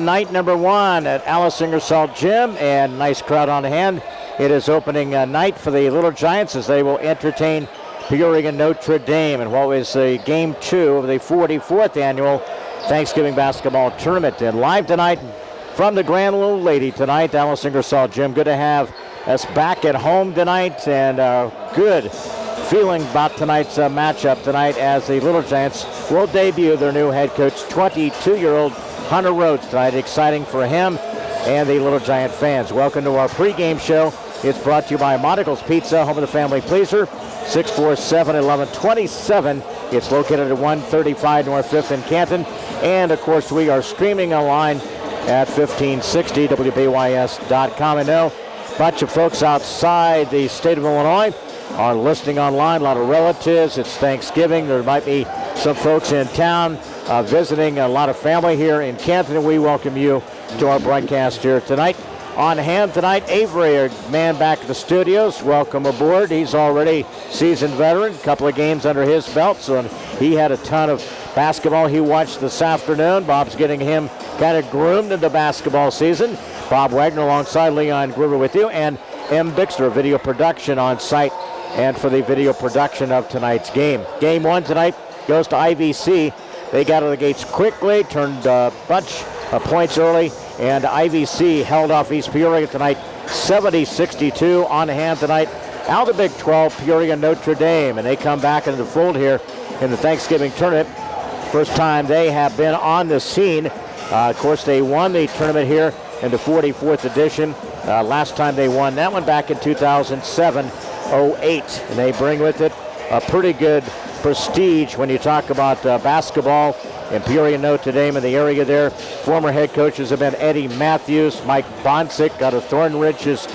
night number 1 at Alice Ingersoll Gym, and nice crowd on hand. It is opening night for the Little Giants as they will entertain Peoria Notre Dame in what was game 2 of the 44th annual Thanksgiving basketball tournament. And live tonight from the Grand Little Lady tonight, Alice Ingersoll Gym. Good to have us back at home tonight, and good feeling about tonight's matchup tonight as the Little Giants will debut their new head coach, 22-year-old Hunter Rhodes tonight. Exciting for him and the Little Giant fans. Welcome to our pregame show. It's brought to you by Monticle's Pizza, home of the family pleaser, 647-1127. It's located at 135 North 5th in Canton. And, of course, we are streaming online at 1560wbys.com. I know a bunch of folks outside the state of Illinois are listening online, a lot of relatives. It's Thanksgiving. There might be some folks in town visiting, a lot of family here in Canton, and we welcome you to our broadcast here tonight. On hand tonight, Avery, our man back at the studios. Welcome aboard. He's already seasoned veteran, a couple of games under his belt, so he had a ton of basketball he watched this afternoon. Bob's getting him kind of groomed into basketball season. Bob Wagner alongside Leon Groover with you, and M. Bixler, video production on site and for the video production of tonight's game. Game 1 tonight goes to IVC. They got out of the gates quickly, turned a bunch of points early, and IVC held off East Peoria tonight 70-62. On hand tonight out of the Big 12, Peoria Notre Dame, and they come back into the fold here in the Thanksgiving tournament. First time they have been on the scene. Of course, they won the tournament here in the 44th edition. Last time they won that one back in 2007-08, and they bring with it a pretty good prestige when you talk about basketball in Peoria Notre Dame in the area there. Former head coaches have been Eddie Matthews, Mike Bonsick, out of Thornridge's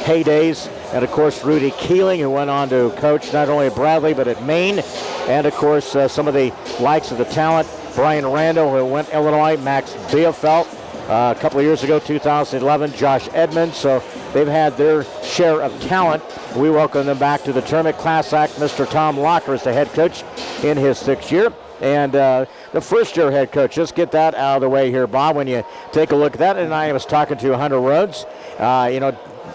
heydays, and of course Rudy Keeling, who went on to coach not only at Bradley but at Maine, and of course some of the likes of the talent, Brian Randall, who went Illinois, Max Bielfeldt, a couple of years ago, 2011, Josh Edmonds. So they've had their share of talent. We welcome them back to the tournament. Class act, Mr. Tom Locker is the head coach in his 6th year. And the first-year head coach, just get that out of the way here, Bob, when you take a look at that. And I was talking to Hunter Rhodes,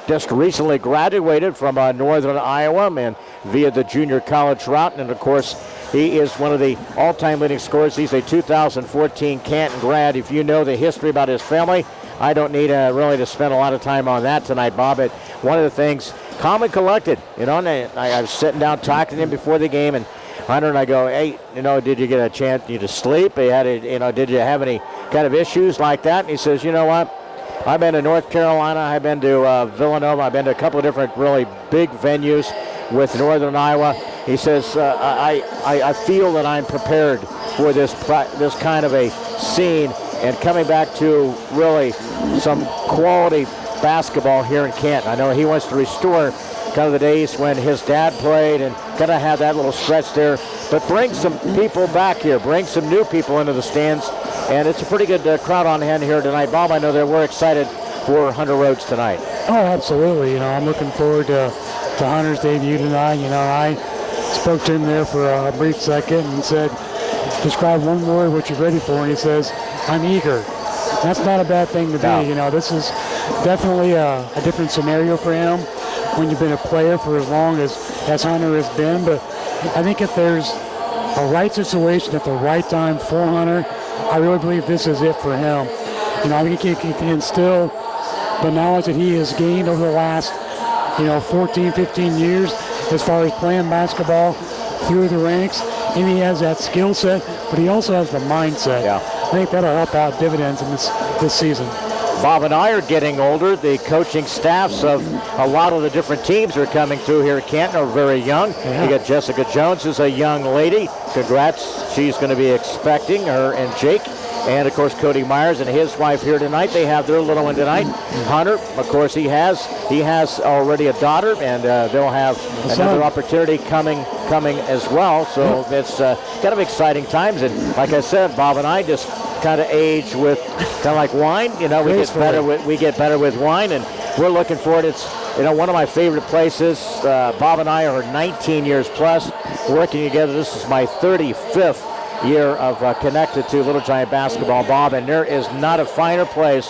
just recently graduated from Northern Iowa and via the junior college route. And, of course, he is one of the all-time leading scorers. He's a 2014 Canton grad. If you know the history about his family, I don't need really to spend a lot of time on that tonight, Bob. But one of the things, calm and collected, and I was sitting down talking to him before the game, and Hunter and I go, hey, did you get a chance to sleep? Did you have any kind of issues like that? And he says, you know what? I've been to North Carolina. I've been to Villanova. I've been to a couple of different really big venues with Northern Iowa. He says, I feel that I'm prepared for this kind of a scene and coming back to really some quality basketball here in Canton. I know he wants to restore kind of the days when his dad played and kind of have that little stretch there, but bring some people back here, bring some new people into the stands, and it's a pretty good crowd on hand here tonight. Bob, I know that we're excited for Hunter Rhodes tonight. Oh, absolutely. I'm looking forward to Hunter's debut tonight. I spoke to him there for a brief second and said, describe one word what you're ready for, and he says, I'm eager. That's not a bad thing to be. No. This is definitely a different scenario for him when you've been a player for as long as Hunter has been. But I think if there's a right situation at the right time for Hunter, I really believe this is it for him. I think he can instill the knowledge that he has gained over the last 14, 15 years as far as playing basketball through the ranks. And he has that skill set, but he also has the mindset. Yeah. I think that'll help out dividends in this season. Bob and I are getting older. The coaching staffs of a lot of the different teams who are coming through here at Canton are very young. Yeah. You got Jessica Jones, who's a young lady. Congrats. She's going to be expecting her and Jake. And, of course, Cody Myers and his wife here tonight. They have their little one tonight. Hunter, of course, he has already a daughter, and they'll have another opportunity coming as well. So it's kind of exciting times. And like I said, Bob and I just kind of age with kind of like wine. We get better with wine, and we're looking forward. It's one of my favorite places. Bob and I are 19 years plus working together. This is my 35th year of connected to Little Giant basketball, Bob, and there is not a finer place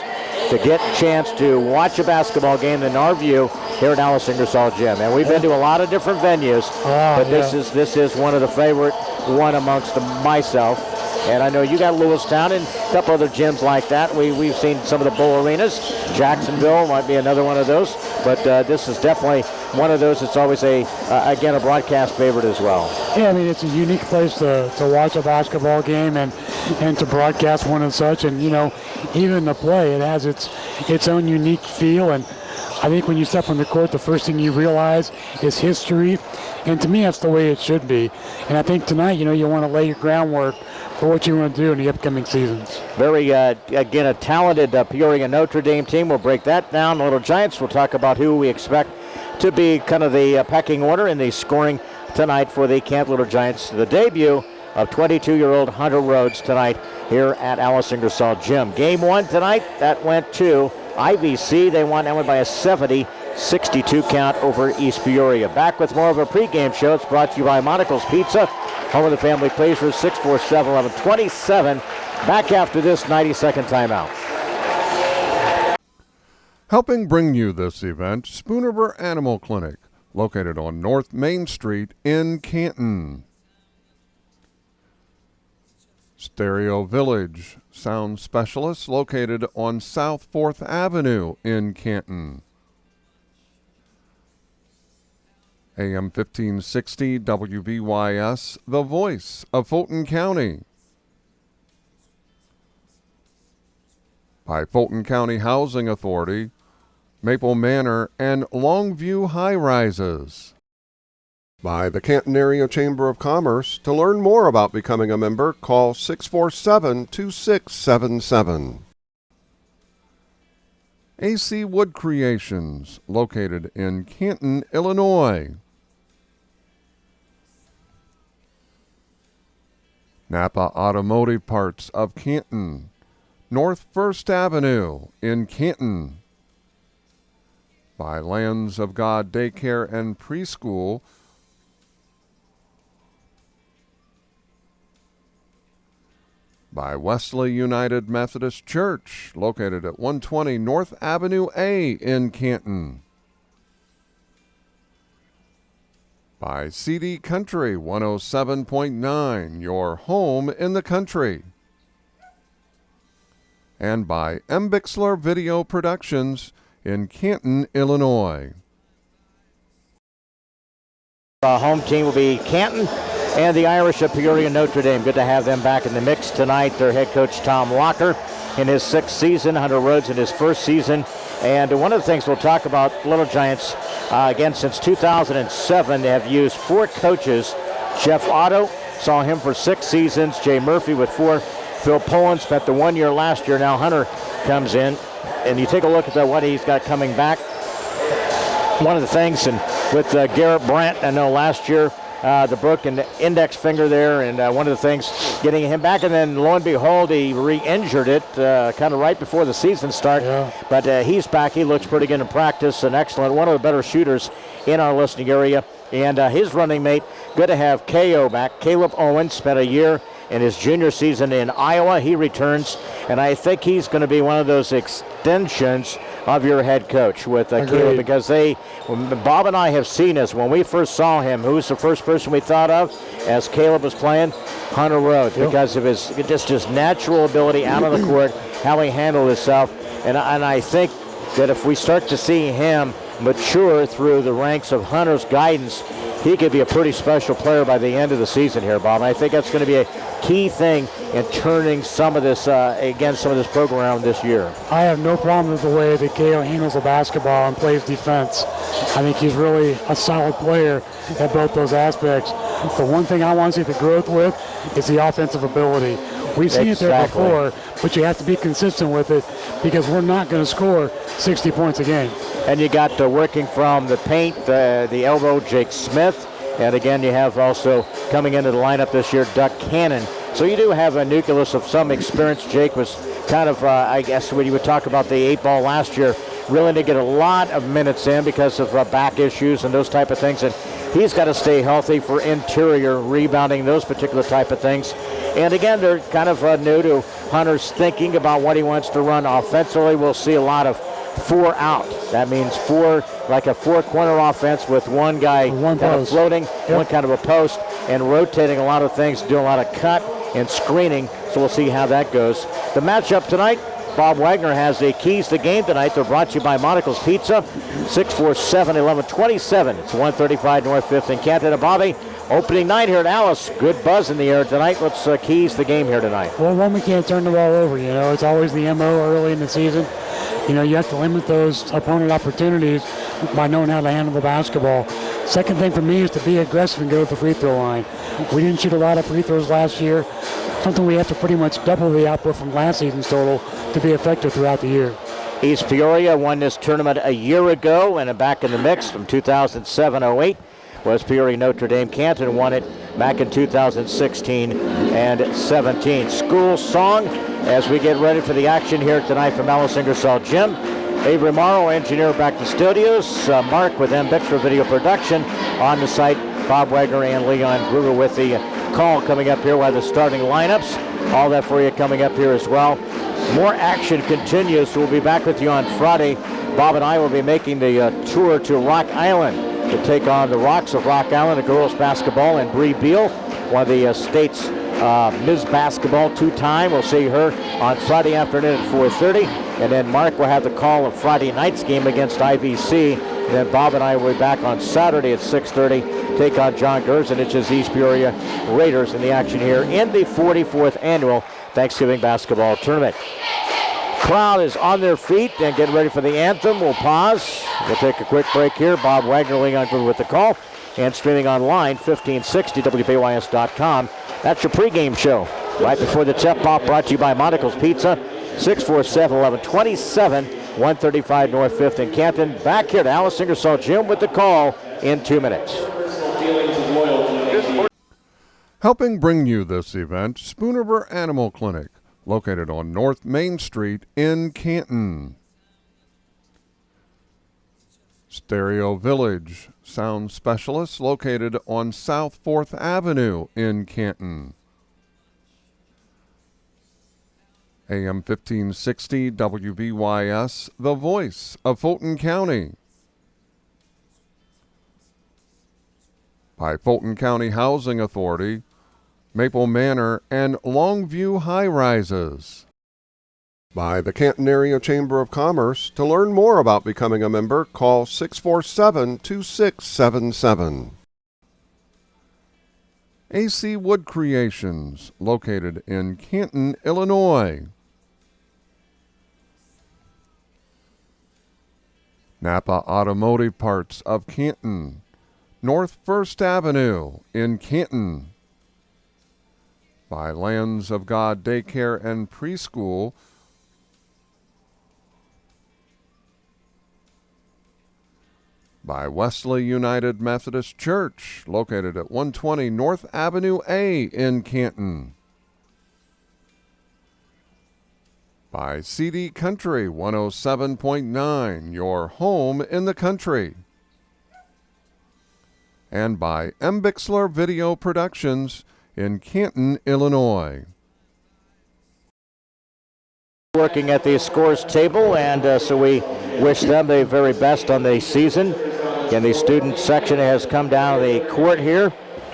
to get a chance to watch a basketball game than our view here at Alice Ingersoll Gym. And we've been to a lot of different venues, but this is one of the favorite one amongst myself. And I know you got Lewistown and a couple other gyms like that. We've seen some of the bowl arenas. Jacksonville might be another one of those. But this is definitely one of those that's always, again, a broadcast favorite as well. Yeah, I mean, it's a unique place to watch a basketball game and to broadcast one and such. And, you know, even the play, it has its own unique feel. And I think when you step on the court, the first thing you realize is history. And to me, that's the way it should be. And I think tonight, you know, you want to lay your groundwork for what you want to do in the upcoming seasons. Very, again, a talented Peoria Notre Dame team. We'll break that down. Little Giants, we'll talk about who we expect to be kind of the pecking order in the scoring tonight for the Canton Little Giants. The debut of 22-year-old Hunter Rhodes tonight here at Alice Ingersoll Gym. Game one tonight, that went to IVC. They won that one by a 70-62 count over East Peoria. Back with more of a pregame show. It's brought to you by Monocle's Pizza, home of the family pleasures, 647-1127. Back after this 90-second timeout. Helping bring you this event, Spoonerber Animal Clinic, located on North Main Street in Canton. Stereo Village, sound specialist, located on South 4th Avenue in Canton. AM 1560 WVYS, the voice of Fulton County. By Fulton County Housing Authority, Maple Manor, and Longview High Rises. By the Canton Area Chamber of Commerce. To learn more about becoming a member, call 647-2677. AC Wood Creations, located in Canton, Illinois. Napa Automotive Parts of Canton, North 1st Avenue in Canton. By Lands of God Daycare and Preschool, by Wesley United Methodist Church, located at 120 North Avenue A in Canton. By CD Country 107.9, your home in the country. And by M. Bixler Video Productions in Canton, Illinois. Home team will be Canton and the Irish of Peoria Notre Dame. Good to have them back in the mix tonight. Their head coach, Tom Walker, in his 6th season. Hunter Rhodes in his 1st season. And one of the things we'll talk about, Little Giants, again, since 2007, they have used 4 coaches. Jeff Otto, saw him for 6 seasons. Jay Murphy with 4. Phil Pullen spent the 1 year last year. Now Hunter comes in. And you take a look at what he's got coming back. One of the things, and with Garrett Brandt, I know last year, the broken index finger there, and one of the things getting him back, and then lo and behold, he re-injured it kind of right before the season start. Yeah. But he's back. He looks pretty good in practice and excellent. One of the better shooters in our listening area. And his running mate, good to have KO back. Caleb Owens spent a year in his junior season in Iowa. He returns, and I think he's going to be one of those extensions of your head coach with Caleb, because Bob and I have seen this. When we first saw him, who was the first person we thought of as Caleb was playing? Hunter Rhodes, because of his natural ability out on the court, how he handled himself. And I think that if we start to see him mature through the ranks of Hunter's guidance, he could be a pretty special player by the end of the season here, Bob. And I think that's going to be a key thing in turning some of this, some of this program around this year. I have no problem with the way that Gale handles the basketball and plays defense. I think he's really a solid player at both those aspects. The one thing I want to see the growth with is the offensive ability. We've seen it there before, but you have to be consistent with it, because we're not going to score 60 points a game. And you got working from the paint, the elbow, Jake Smith. And again, you have also coming into the lineup this year, Duck Cannon. So you do have a nucleus of some experience. Jake was kind of, I guess, when you would talk about the 8 ball last year, willing to get a lot of minutes in because of back issues and those type of things. And he's got to stay healthy for interior rebounding, those particular type of things. And again, they're kind of new to Hunter's thinking about what he wants to run offensively. We'll see a lot of 4 out. That means 4, like a 4-corner offense with one guy kind of floating, one kind of a post, and rotating a lot of things, doing a lot of cut and screening. So we'll see how that goes. The matchup tonight, Bob Wagner has the keys to the game tonight. They're brought to you by Monocle's Pizza, 647-1127. It's 135 North 5th in Canton. And Bobby, opening night here at Alice. Good buzz in the air tonight. What's keys to the game here tonight? Well, one, we can't turn the ball over. It's always the MO early in the season. You have to limit those opponent opportunities by knowing how to handle the basketball. Second thing for me is to be aggressive and go to the free throw line. We didn't shoot a lot of free throws last year. Something we have to pretty much double the output from last season's total to be effective throughout the year. East Peoria won this tournament a year ago and back in the mix from 2007-08. Was Peoria Notre Dame. Canton won it back in 2016 and 17. School song as we get ready for the action here tonight from Alice Ingersoll Gym. Avery Morrow, engineer, back to studios. Mark with Bixler Video Production on the site. Bob Wagner and Leon Groover with the call coming up here while the starting lineups. All that for you coming up here as well. More action continues, so we'll be back with you on Friday. Bob and I will be making the tour to Rock Island to take on the Rocks of Rock Island, the girls basketball, and Bree Beal, one of the state's Ms. Basketball, 2-time. We'll see her on Friday afternoon at 4:30. And then Mark will have the call of Friday night's game against IVC. And then Bob and I will be back on Saturday at 6:30, take on John Gersonich's East Peoria Raiders in the action here in the 44th Annual Thanksgiving Basketball Tournament. Crowd is on their feet and getting ready for the anthem. We'll pause. We'll take a quick break here. Bob Wagner, Leon Groover with the call. And streaming online, 1560 WPYS.com. That's your pregame show. Right before the tip-off, brought to you by Monocle's Pizza, 647-1127, 135 North 5th in Canton. Back here to Alice Ingersoll Gym with the call in 2 minutes. Helping bring you this event, Spoonerber Animal Clinic, located on North Main Street in Canton. Stereo Village, sound specialists located on South 4th Avenue in Canton. AM 1560 WBYS, the voice of Fulton County. By Fulton County Housing Authority, Maple Manor, and Longview High Rises. By the Canton Area Chamber of Commerce. To learn more about becoming a member, call 647-2677. AC Wood Creations, located in Canton, Illinois. Napa Automotive Parts of Canton, North 1st Avenue in Canton. By Lands of God Daycare and Preschool, by Wesley United Methodist Church, located at 120 North Avenue A in Canton. By CD Country 107.9, your home in the country. And by Bixler Video Productions in Canton, Illinois. Working at the scores table, and so we wish them the very best on the season. And the student section has come down the court here.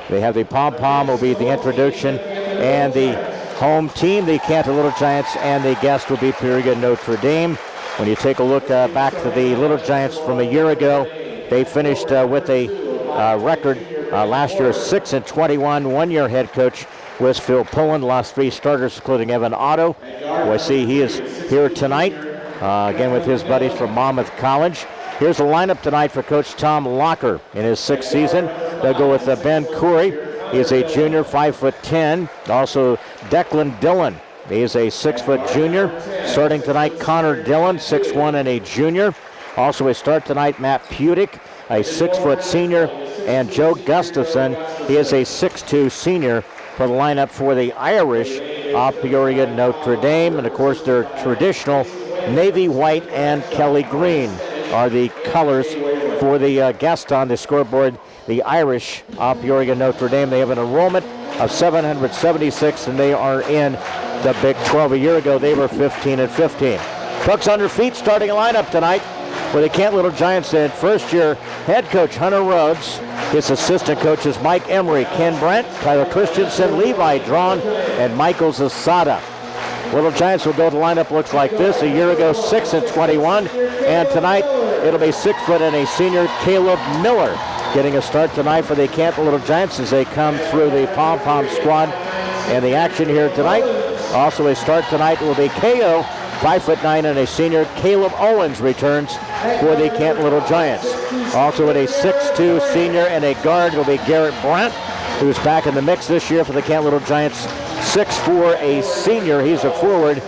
They have the pom-pom will be the introduction, and the home team, the Canton Little Giants, and the guest will be Peoria Notre Dame. When you take a look back to the Little Giants from a year ago, they finished with a record last year 6-21. One-year head coach was Phil Pullen. Lost 3 starters, including Evan Otto. I see he is here tonight, again with his buddies from Monmouth College. Here's the lineup tonight for Coach Tom Locker in his 6th season. They'll go with Ben Coury. He is a junior, 5'10". Also, Declan Dillon. He is a 6-foot junior. Starting tonight, Connor Dillon, 6'1" and a junior. Also, we start tonight, Matt Pudick, a 6-foot senior, and Joe Gustafson. He is a 6'2" senior for the lineup for the Irish of Peoria Notre Dame. And, of course, their traditional navy white and Kelly green are the colors for the guest on the scoreboard, the Irish of Peoria Notre Dame. They have an enrollment of 776, and they are in the Big 12. A year ago, they were 15-15. Cooks on their feet, starting a lineup tonight for the Canton Little Giants. And first-year head coach Hunter Rhodes. His assistant coaches Mike Emery, Ken Brent, Tyler Christensen, Levi Drawn, and Michael Zasada. Little Giants will go to lineup looks like this. A year ago, 6-21, and tonight it'll be 6 foot and a senior Caleb Miller getting a start tonight for the Canton Little Giants as they come through the pom-pom squad. And the action here tonight, also a start tonight will be KO, 5'9", and a senior Caleb Owens returns for the Canton Little Giants. Also at a 6'2" senior and a guard will be Garrett Brandt, who's back in the mix this year for the Canton Little Giants. 6'4", a senior. He's a forward.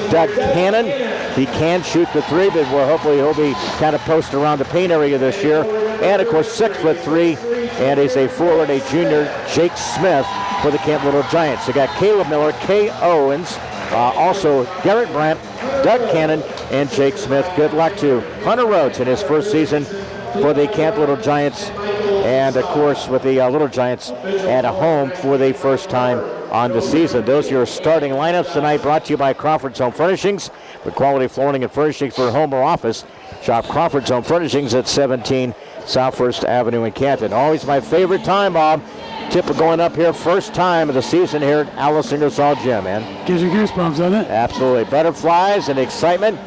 Doug Cannon. He can shoot the three, but hopefully he'll be kind of posted around the paint area this year. And of course, 6'3", and he's a forward, a junior, Jake Smith for the Canton Little Giants. They got Caleb Miller, Kay Owens, also Garrett Brandt, Doug Cannon, and Jake Smith. Good luck to Hunter Rhodes in his first season for the Canton Little Giants, and of course with the Little Giants at a home for the first time on the season. Those are your starting lineups tonight, brought to you by Crawford's Home Furnishings. For quality flooring and furnishings for home or office, shop Crawford's Home Furnishings at 17 South First Avenue in Canton. Always my favorite time, Bob. Tip of going up here, first time of the season here at Alice Ingersoll Gym, man. Gives you goosebumps, doesn't it? Absolutely. Butterflies and excitement.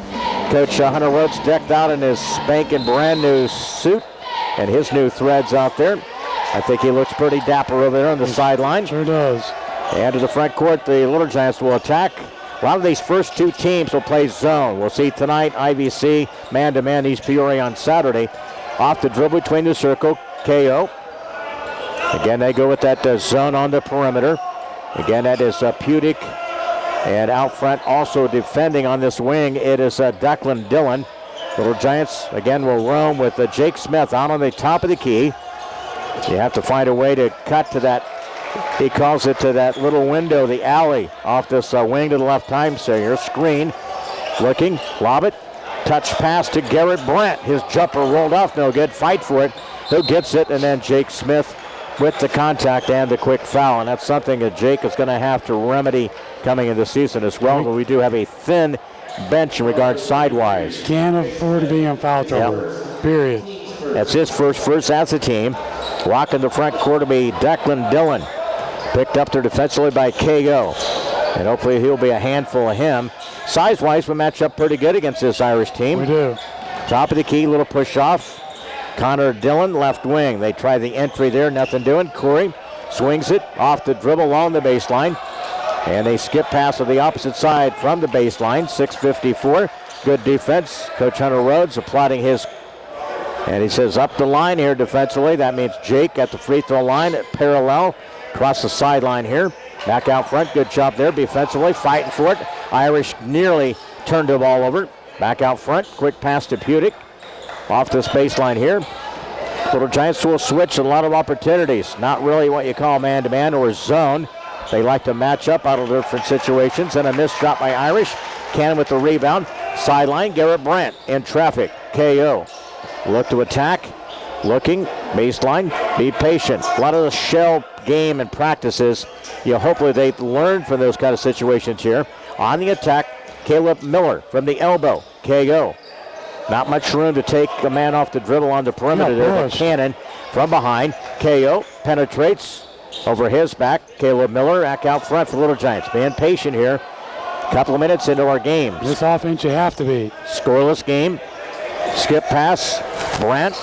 Coach Hunter Rhodes decked out in his spanking brand new suit and his new threads out there. I think he looks pretty dapper over there on the sideline. Sure does. And to the front court, the Little Giants will attack. A lot of these first two teams will play zone. We'll see tonight IVC man-to-man East Peoria on Saturday. Off the dribble between the circle, KO. Again, they go with that zone on the perimeter. Again, that is Pudick. And out front, also defending on this wing, it is Declan Dillon. Little Giants, again, will roam with Jake Smith out on the top of the key. You have to find a way to cut to that, he calls it, to that little window, the alley, off this wing to the left time saver. Screen, looking, lob it, touch pass to Garrett Brandt. His jumper rolled off, no good, fight for it. Who gets it? And then Jake Smith with the contact and the quick foul. And that's something that Jake is going to have to remedy coming into the season as well. But we do have a thin bench in regards sidewise. Can't afford to be in foul trouble, period. That's his first as a team. Walking the front court to be Declan Dillon. Picked up there defensively by KO. And hopefully he'll be a handful of him. Size-wise, we match up pretty good against this Irish team. We do. Top of the key, little push-off. Connor Dillon, left wing. They try the entry there, nothing doing. Corey swings it off the dribble along the baseline. And they skip pass to the opposite side from the baseline. 6:54. Good defense. Coach Hunter Rhodes applauding his. And he says up the line here defensively. That means Jake at the free throw line at parallel. Across the sideline here. Back out front. Good job there defensively. Fighting for it. Irish nearly turned the ball over. Back out front. Quick pass to Pudick. Off this baseline here. Little Giants will switch a lot of opportunities. Not really what you call man-to-man or zone. They like to match up out of different situations. And a missed shot by Irish. Cannon with the rebound. Sideline, Garrett Brandt in traffic. KO. Look to attack. Looking. Baseline. Be patient. A lot of the shell game and practices. Hopefully they learn from those kind of situations here. On the attack, Caleb Miller from the elbow. KO. Not much room to take a man off the dribble on the perimeter there. But Cannon from behind. KO penetrates over his back. Caleb Miller back out front for Little Giants. Being patient here. Couple of minutes into our game. This offense you have to beat. Scoreless game. Skip pass. Brandt.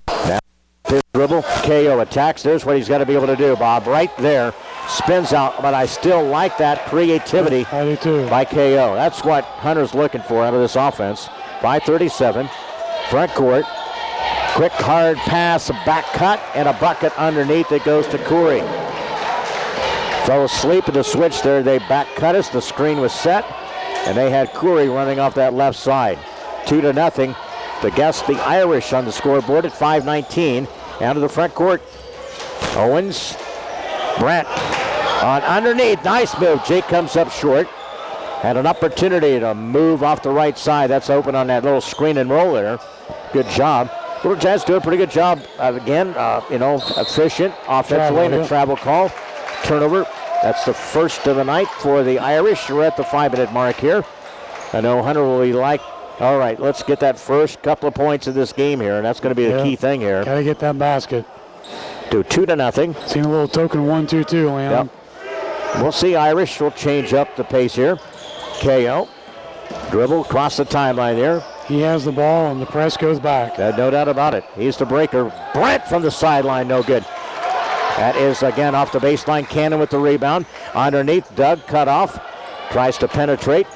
Now his dribble. KO attacks. There's what he's got to be able to do, Bob. Right there. Spins out, but I still like that creativity I do too. by KO. That's what Hunter's looking for out of this offense. 5:37, front court, quick hard pass, a back cut, and a bucket underneath that goes to Corey. Fell asleep at the switch there. They back cut us. The screen was set, and they had Corey running off that left side. 2-0. The Irish on the scoreboard at 5:19. Out of the front court, Owens, Brent on underneath. Nice move. Jake comes up short. Had an opportunity to move off the right side. That's open on that little screen and roll there. Good job. Little Giants do a pretty good job. Again, efficient offensively and a travel call. Turnover. That's the first of the night for the Irish. We're at the 5-minute mark here. I know Hunter will be like, all right, let's get that first couple of points of this game here, and that's going to be the key thing here. Got to get that basket. Do 2-0. Seen a little token 1-2-2, Leon. Yep. We'll see Irish will change up the pace here. KO. Dribble across the timeline there. He has the ball, and the press goes back. No doubt about it. He's the breaker. Brent from the sideline, no good. That is, again, off the baseline. Cannon with the rebound. Underneath, Doug cut off. Tries to penetrate.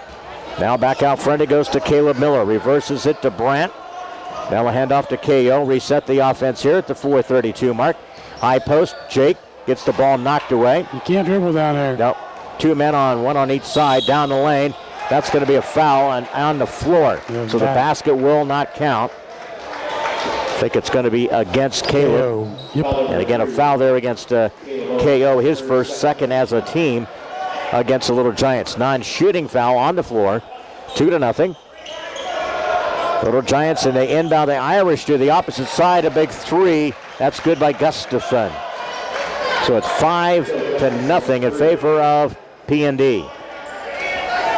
Now back out front, it goes to Caleb Miller. Reverses it to Brandt. Now a handoff to KO. Reset the offense here at the 4:32 mark. High post, Jake gets the ball knocked away. You can't dribble down there. Nope. 2 men on, 1 on each side, down the lane. That's going to be a foul on the floor. So the basket will not count. I think it's going to be against Caleb. Yep. And again, a foul there against KO, his first, second as a team against the Little Giants. Non-shooting foul on the floor. 2-0. Little Giants, and they inbound the Irish to the opposite side. A big three. That's good by Gustafson. So it's 5-0 in favor of PND.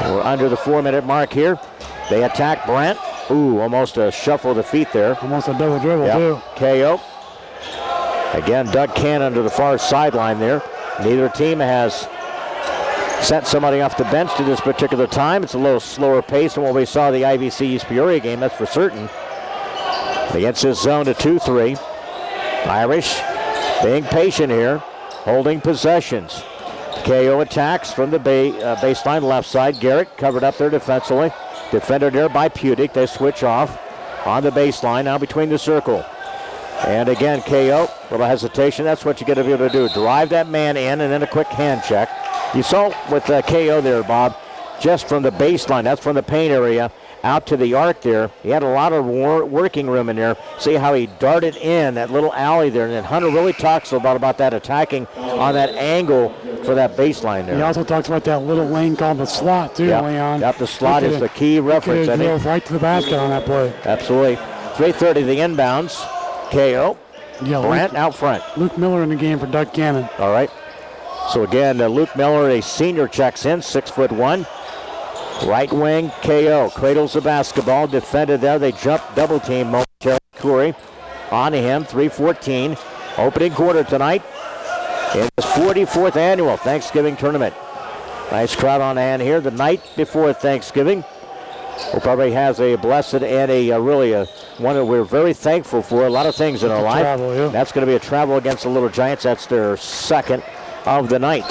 We're under the 4-minute mark here. They attack Brandt. Ooh, almost a shuffle of the feet there. Almost a double dribble, too. KO. Again, Doug Cannon to the far sideline there. Neither team has sent somebody off the bench to this particular time. It's a little slower pace than what we saw the IVC East Peoria game, that's for certain. Against this zone to 2-3. Irish being patient here, holding possessions. KO attacks from the baseline left side. Garrett covered up there defensively. Defended there by Pudick. They switch off on the baseline, now between the circle. And again, KO, little hesitation. That's what you got to be able to do. Drive that man in and then a quick hand check. You saw with KO there, Bob, just from the baseline, that's from the paint area, out to the arc there. He had a lot of working room in there. See how he darted in that little alley there. And then Hunter really talks about that attacking on that angle for that baseline there. He also talks about that little lane called the slot, too, Leon. Yep, the slot is the key reference. He drove right to the basket on that play. Absolutely. 3:30 the inbounds. KO. Brandt out front. Luke Miller in the game for Doug Cannon. All right. So again, Luke Miller, a senior, checks in, 6'1". Right wing, KO cradles the basketball, defended there. They jump double team momentarily. Curry on to him, 3:14. Opening quarter tonight in this 44th annual Thanksgiving Tournament. Nice crowd on hand here. The night before Thanksgiving, we'll probably has a blessed and a one that we're very thankful for. A lot of things in our life. Travel, yeah. That's going to be a travel against the Little Giants. That's their second of the night.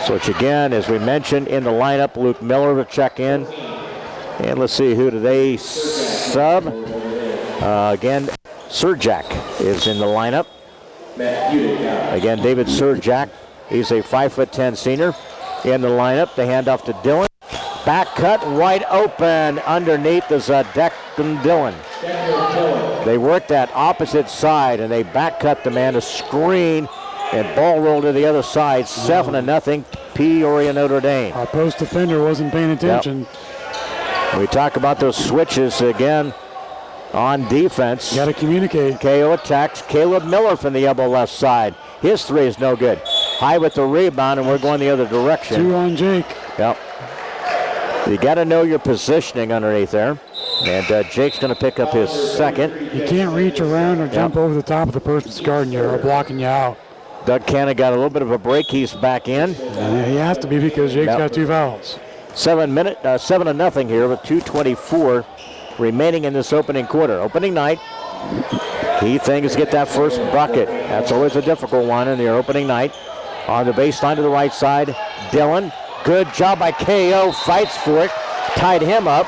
So it's again, as we mentioned in the lineup, Luke Miller to check in. And let's see, who do they sub? Again, Surjak is in the lineup. Again, David Surjak. He's a 5'10" senior in the lineup. The handoff to Dillon. Back cut, wide open. Underneath is Declan Dillon. They worked that opposite side, and they back cut the man, a screen, and ball rolled to the other side. 7-0, Peoria Notre Dame. Our post defender wasn't paying attention. Yep. We talk about those switches again on defense. You got to communicate. KO attacks. Caleb Miller from the elbow left side. His three is no good. High with the rebound, and we're going the other direction. 2 on Jake. Yep. You got to know your positioning underneath there. And Jake's going to pick up his second. You can't reach around or jump over the top of the person's guarding you or blocking you out. Doug Cannon got a little bit of a break. He's back in. And he has to be because Jake's got 2 fouls. 7-0 here with 2:24 remaining in this opening quarter. Opening night. Key thing is get that first bucket. That's always a difficult one in your opening night. On the baseline to the right side, Dillon. Good job by KO. Fights for it. Tied him up.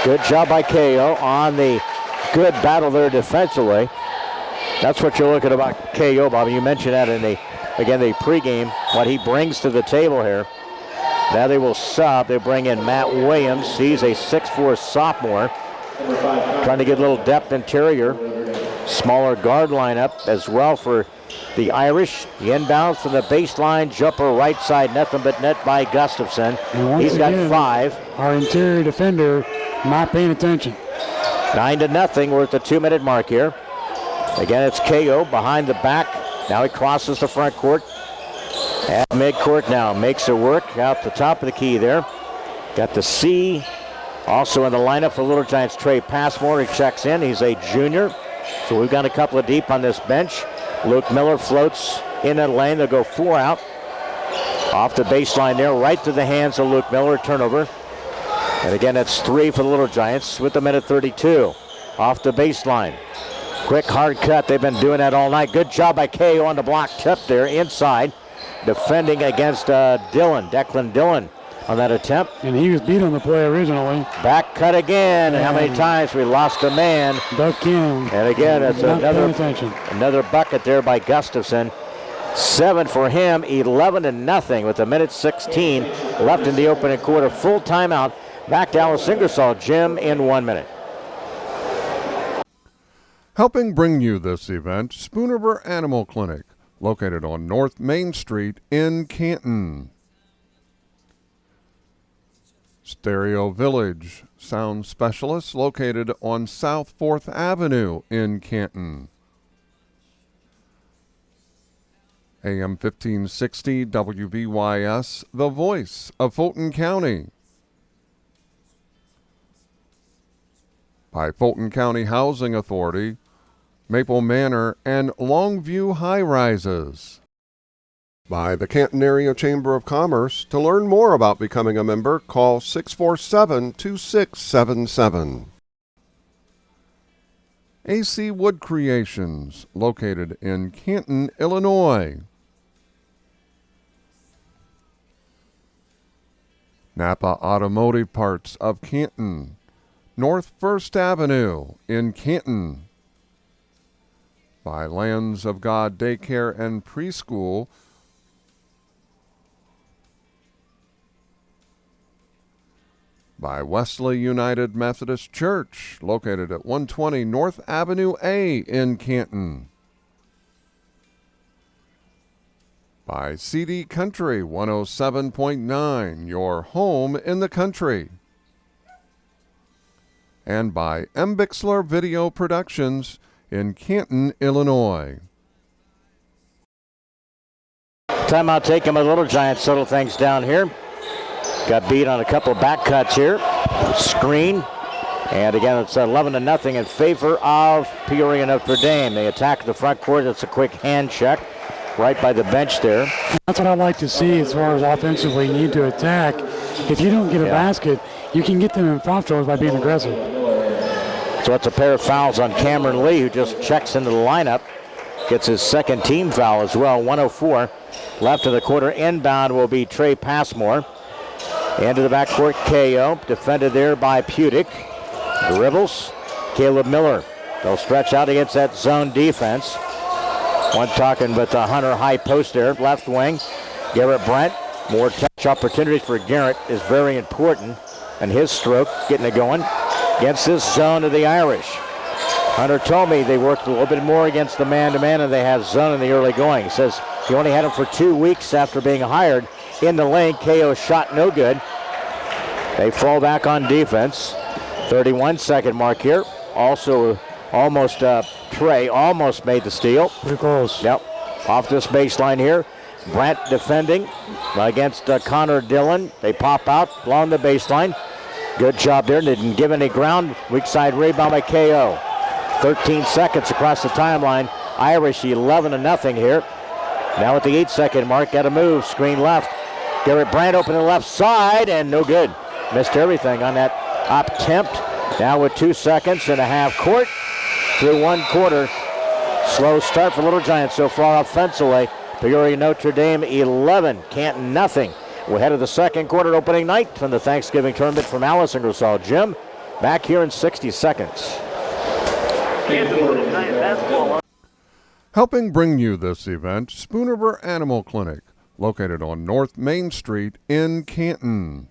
Good job by KO on the good battle there defensively. That's what you're looking about KO, Bobby. You mentioned that in the pregame, what he brings to the table here. Now they will sub. They bring in Matt Williams. He's a 6'4" sophomore. Trying to get a little depth interior. smaller guard lineup as well for the Irish. The inbound from the baseline, jumper right side, nothing but net by Gustafson. He's got 5. Our interior defender not paying attention. 9-0. We're at the 2-minute mark here. Again, it's KO behind the back. Now he crosses the front court. At midcourt now, makes it work out the top of the key there. Got the C. Also in the lineup for Little Giants, Trey Passmore. He checks in. He's a junior. So we've got a couple of deep on this bench. Luke Miller floats in that lane. They'll go 4 out. Off the baseline there, right to the hands of Luke Miller. Turnover. And again, that's 3 for the Little Giants with the minute 32. Off the baseline. Quick, hard cut. They've been doing that all night. Good job by KO on the block tip there inside. Defending against Declan Dillon on that attempt. And he was beat on the play originally. Back cut again. And how many times we lost a man. Duck in. And again, it's another bucket there by Gustafson. 7 for him, 11-0 with a minute 16 left in the opening quarter. Full timeout. Back to Alice Ingersoll Gym in 1 minute. Helping bring you this event, Spoonerber Animal Clinic, located on North Main Street in Canton. Stereo Village, sound specialist, located on South 4th Avenue in Canton. AM 1560 WVYS, the voice of Fulton County. By Fulton County Housing Authority, Maple Manor, and Longview High Rises. By the Canton Area Chamber of Commerce. To learn more about becoming a member, call 647-2677. AC Wood Creations, located in Canton, Illinois. Napa Automotive Parts of Canton, North 1st Avenue in Canton. By Lands of God Daycare and Preschool, by Wesley United Methodist Church, located at 120 North Avenue A in Canton. By CD Country 107.9, your home in the country. And by M. Bixler Video Productions in Canton, Illinois. Timeout taken by the Little Giants. Settle things down here. Got beat on a couple of back cuts here. Screen. And again, it's 11-0 in favor of Peoria Notre Dame. They attack the front court. It's a quick hand check right by the bench there. That's what I like to see as far as offensively. You need to attack. If you don't get a basket, you can get them in foul trouble by being aggressive. So it's a pair of fouls on Cameron Lee, who just checks into the lineup. Gets his second team foul as well. 1:04 left of the quarter. Inbound will be Trey Passmore. Into the backcourt, KO. Defended there by Pudick. Dribbles. Caleb Miller. They'll stretch out against that zone defense. One talking with the Hunter high post there. Left wing. Garrett Brent. More touch opportunities for Garrett is very important. And his stroke getting it going against this zone of the Irish. Hunter told me they worked a little bit more against the man-to-man and they have zone in the early going. He says he only had him for 2 weeks after being hired. In the lane, KO shot no good. They fall back on defense. 31-second mark here. Also almost Trey almost made the steal. Pretty close. Yep. Off this baseline here. Brent defending against Connor Dillon. They pop out along the baseline. Good job there. Didn't give any ground. Weak side rebound by KO. 13 seconds across the timeline. Irish 11-0 here. Now at the 8-second mark, got a move. Screen left. Garrett Brandt open to the left side and no good. Missed everything on that attempt. Now with 2 seconds and a half court through 1 quarter. Slow start for Little Giants so far offensively. Peoria Notre Dame 11, Canton nothing. We're ahead of the second quarter opening night from the Thanksgiving Tournament from Alice Ingersoll Gym. Back here in 60 seconds. Helping bring you this event, Spoonerber Animal Clinic, located on North Main Street in Canton.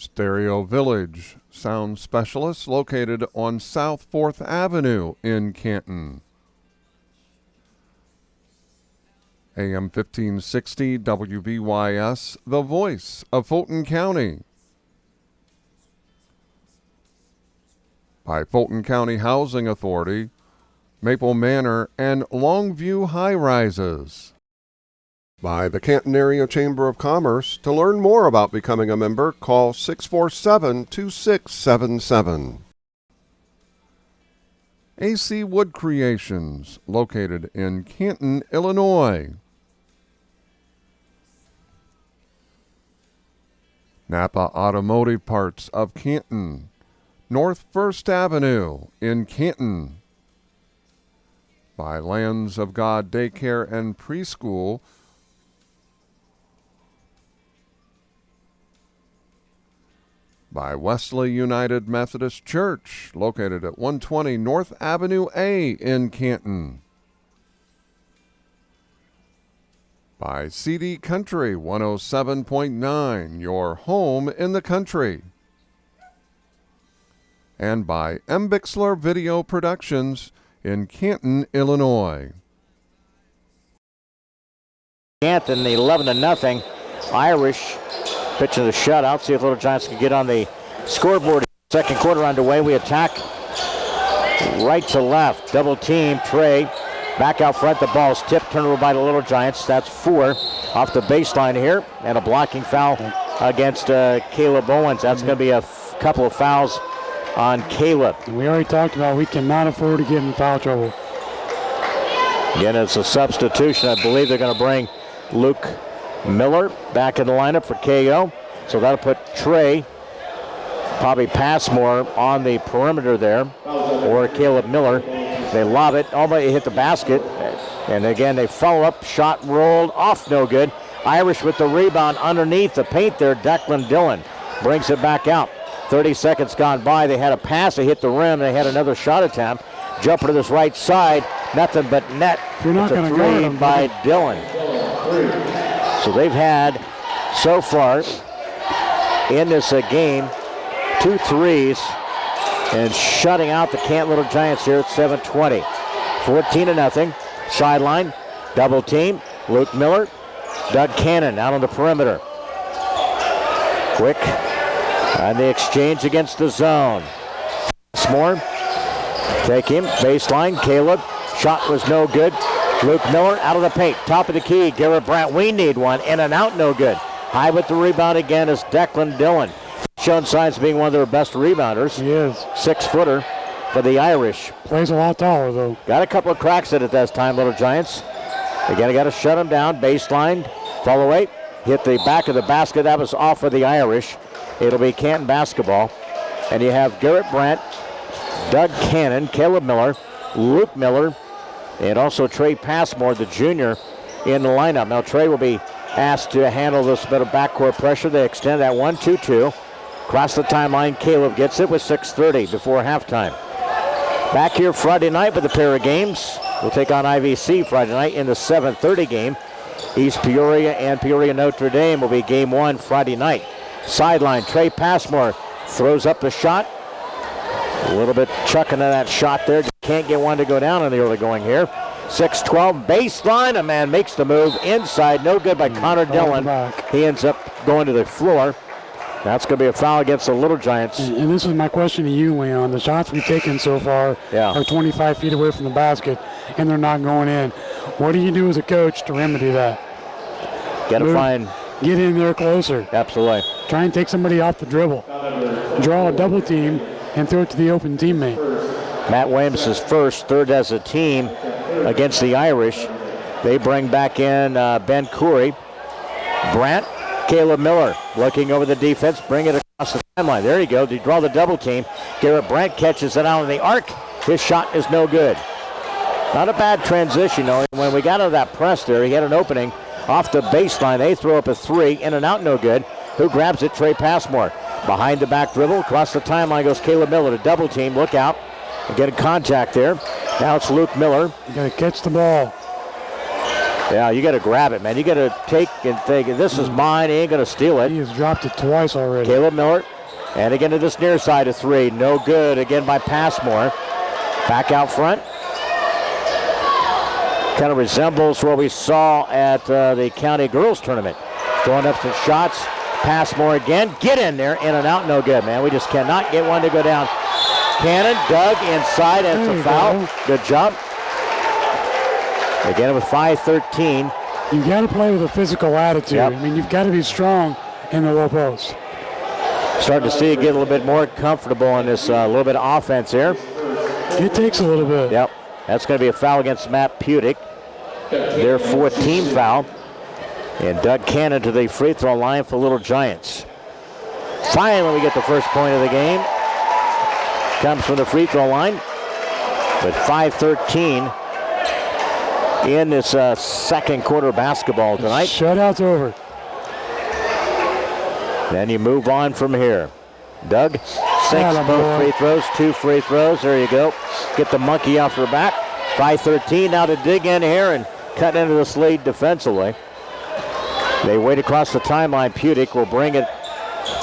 Stereo Village sound specialists located on South 4th Avenue in Canton. AM 1560 WVYS, the voice of Fulton County. By Fulton County Housing Authority, Maple Manor, and Longview High Rises. By the Canton Area Chamber of Commerce. To learn more about becoming a member, call 647-2677. AC Wood Creations, located in Canton, Illinois. Napa Automotive Parts of Canton, North 1st Avenue in Canton. By Lands of God Daycare and Preschool, by Wesley United Methodist Church, located at 120 North Avenue A in Canton. By CD Country 107.9, your home in the country. And by M. Bixler Video Productions in Canton, Illinois. Canton 11-0. Irish pitching the shutout. See if Little Giants can get on the scoreboard. Second quarter underway. We attack right to left. Double team. Trey back out front. The ball's tipped. Turnover by the Little Giants. That's 4 off the baseline here. And a blocking foul against Caleb Owens. That's going to be a couple of fouls on Caleb. We already talked about we cannot afford to get in foul trouble. Again, it's a substitution. I believe they're going to bring Luke Miller back in the lineup for KO. So that'll put Trey, probably Passmore, on the perimeter there, or Caleb Miller. They lob it. Almost hit the basket. And again, they follow up. Shot rolled off, no good. Irish with the rebound underneath the paint there. Declan Dillon brings it back out. 30 seconds gone by. They had a pass. They hit the rim. They had another shot attempt. Jumper to this right side. Nothing but net. You're not going to guard him by Dillon. So they've had, so far, in this game, 2 threes and shutting out the Canton Little Giants here at 7:20. 14-0. Sideline. Double team. Luke Miller. Doug Cannon out on the perimeter. Quick. And the exchange against the zone. Smore. Take him. Baseline. Caleb. Shot was no good. Luke Miller out of the paint. Top of the key. Garrett Brandt. We need one. In and out. No good. High with the rebound again is Declan Dillon. Shown signs of being one of their best rebounders. He is. 6-footer for the Irish. Plays a lot taller, though. Got a couple of cracks at it this time, Little Giants. Again, got to shut him down. Baseline. Follow away. Hit the back of the basket. That was off for the Irish. It'll be Canton basketball. And you have Garrett Brandt, Doug Cannon, Caleb Miller, Luke Miller, and also Trey Passmore, the junior, in the lineup. Now Trey will be asked to handle this bit of backcourt pressure. They extend that 1-2-2. Across the timeline, Caleb gets it with 6:30 before halftime. Back here Friday night with a pair of games. We'll take on IVC Friday night in the 7:30 game. East Peoria and Peoria Notre Dame will be game 1 Friday night. Sideline, Trey Passmore throws up the shot. A little bit chucking to that shot there. Can't get one to go down in the early going here. 6-12 baseline. A man makes the move inside. No good by Connor Dillon. He ends up going to the floor. That's going to be a foul against the Little Giants. And this is my question to you, Leon. The shots we've taken so far are 25 feet away from the basket, and they're not going in. What do you do as a coach to remedy that? Got to find... Get in there closer. Absolutely. Try and take somebody off the dribble. Draw a double team and throw it to the open teammate. Matt Williams is first, third as a team against the Irish. They bring back in Ben Coury. Brandt, Caleb Miller looking over the defense, bring it across the timeline. There you go. They draw the double team. Garrett Brandt catches it out in the arc. His shot is no good. Not a bad transition, though. When we got out of that press there, he had an opening off the baseline. They throw up a 3, in and out, no good. Who grabs it? Trey Passmore. Behind the back dribble, across the timeline goes Caleb Miller to double team. Look out. Get a contact there. Now it's Luke Miller. You got to catch the ball. Yeah, you got to grab it, man. You got to take and think, this is mine. He ain't going to steal it. He has dropped it twice already. Caleb Miller. And again to this near side of 3. No good. Again by Passmore. Back out front. Kind of resembles what we saw at the County Girls Tournament. Throwing up some shots. Passmore again. Get in there. In and out. No good, man. We just cannot get one to go down. Cannon dug inside, and it's a foul. Good job. Again with 5:13. You've got to play with a physical attitude. Yep. I mean, you've got to be strong in the low post. Starting to see it get a little bit more comfortable in this little bit of offense here. It takes a little bit. Yep. That's going to be a foul against Matt Pudick. Their 4th team foul. And Doug Cannon to the free throw line for Little Giants. Finally, we get the first point of the game. Comes from the free throw line. With 5:13 in this second quarter basketball tonight. Shutout's over. Then you move on from here. Doug sinks both free throws, 2 free throws. There you go. Get the monkey off her back. 5:13 now to dig in here and cut into this lead defensively. They wait across the timeline. Pudick will bring it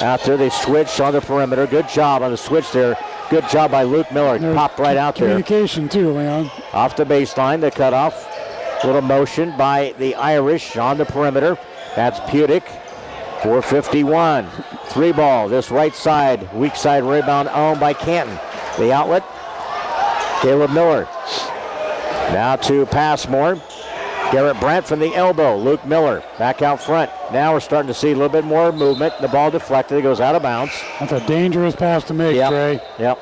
out there. They switch on the perimeter. Good job on the switch there. Good job by Luke Miller. Popped right out there. Communication too, Leon. Off the baseline, the cutoff. Little motion by the Irish on the perimeter. That's Pudick. 4:51. 3 ball. This right side. Weak side rebound owned by Canton. The outlet. Caleb Miller. Now to Passmore. Garrett Brandt from the elbow. Luke Miller back out front. Now we're starting to see a little bit more movement. The ball deflected. It goes out of bounds. That's a dangerous pass to make, Trey. Yep.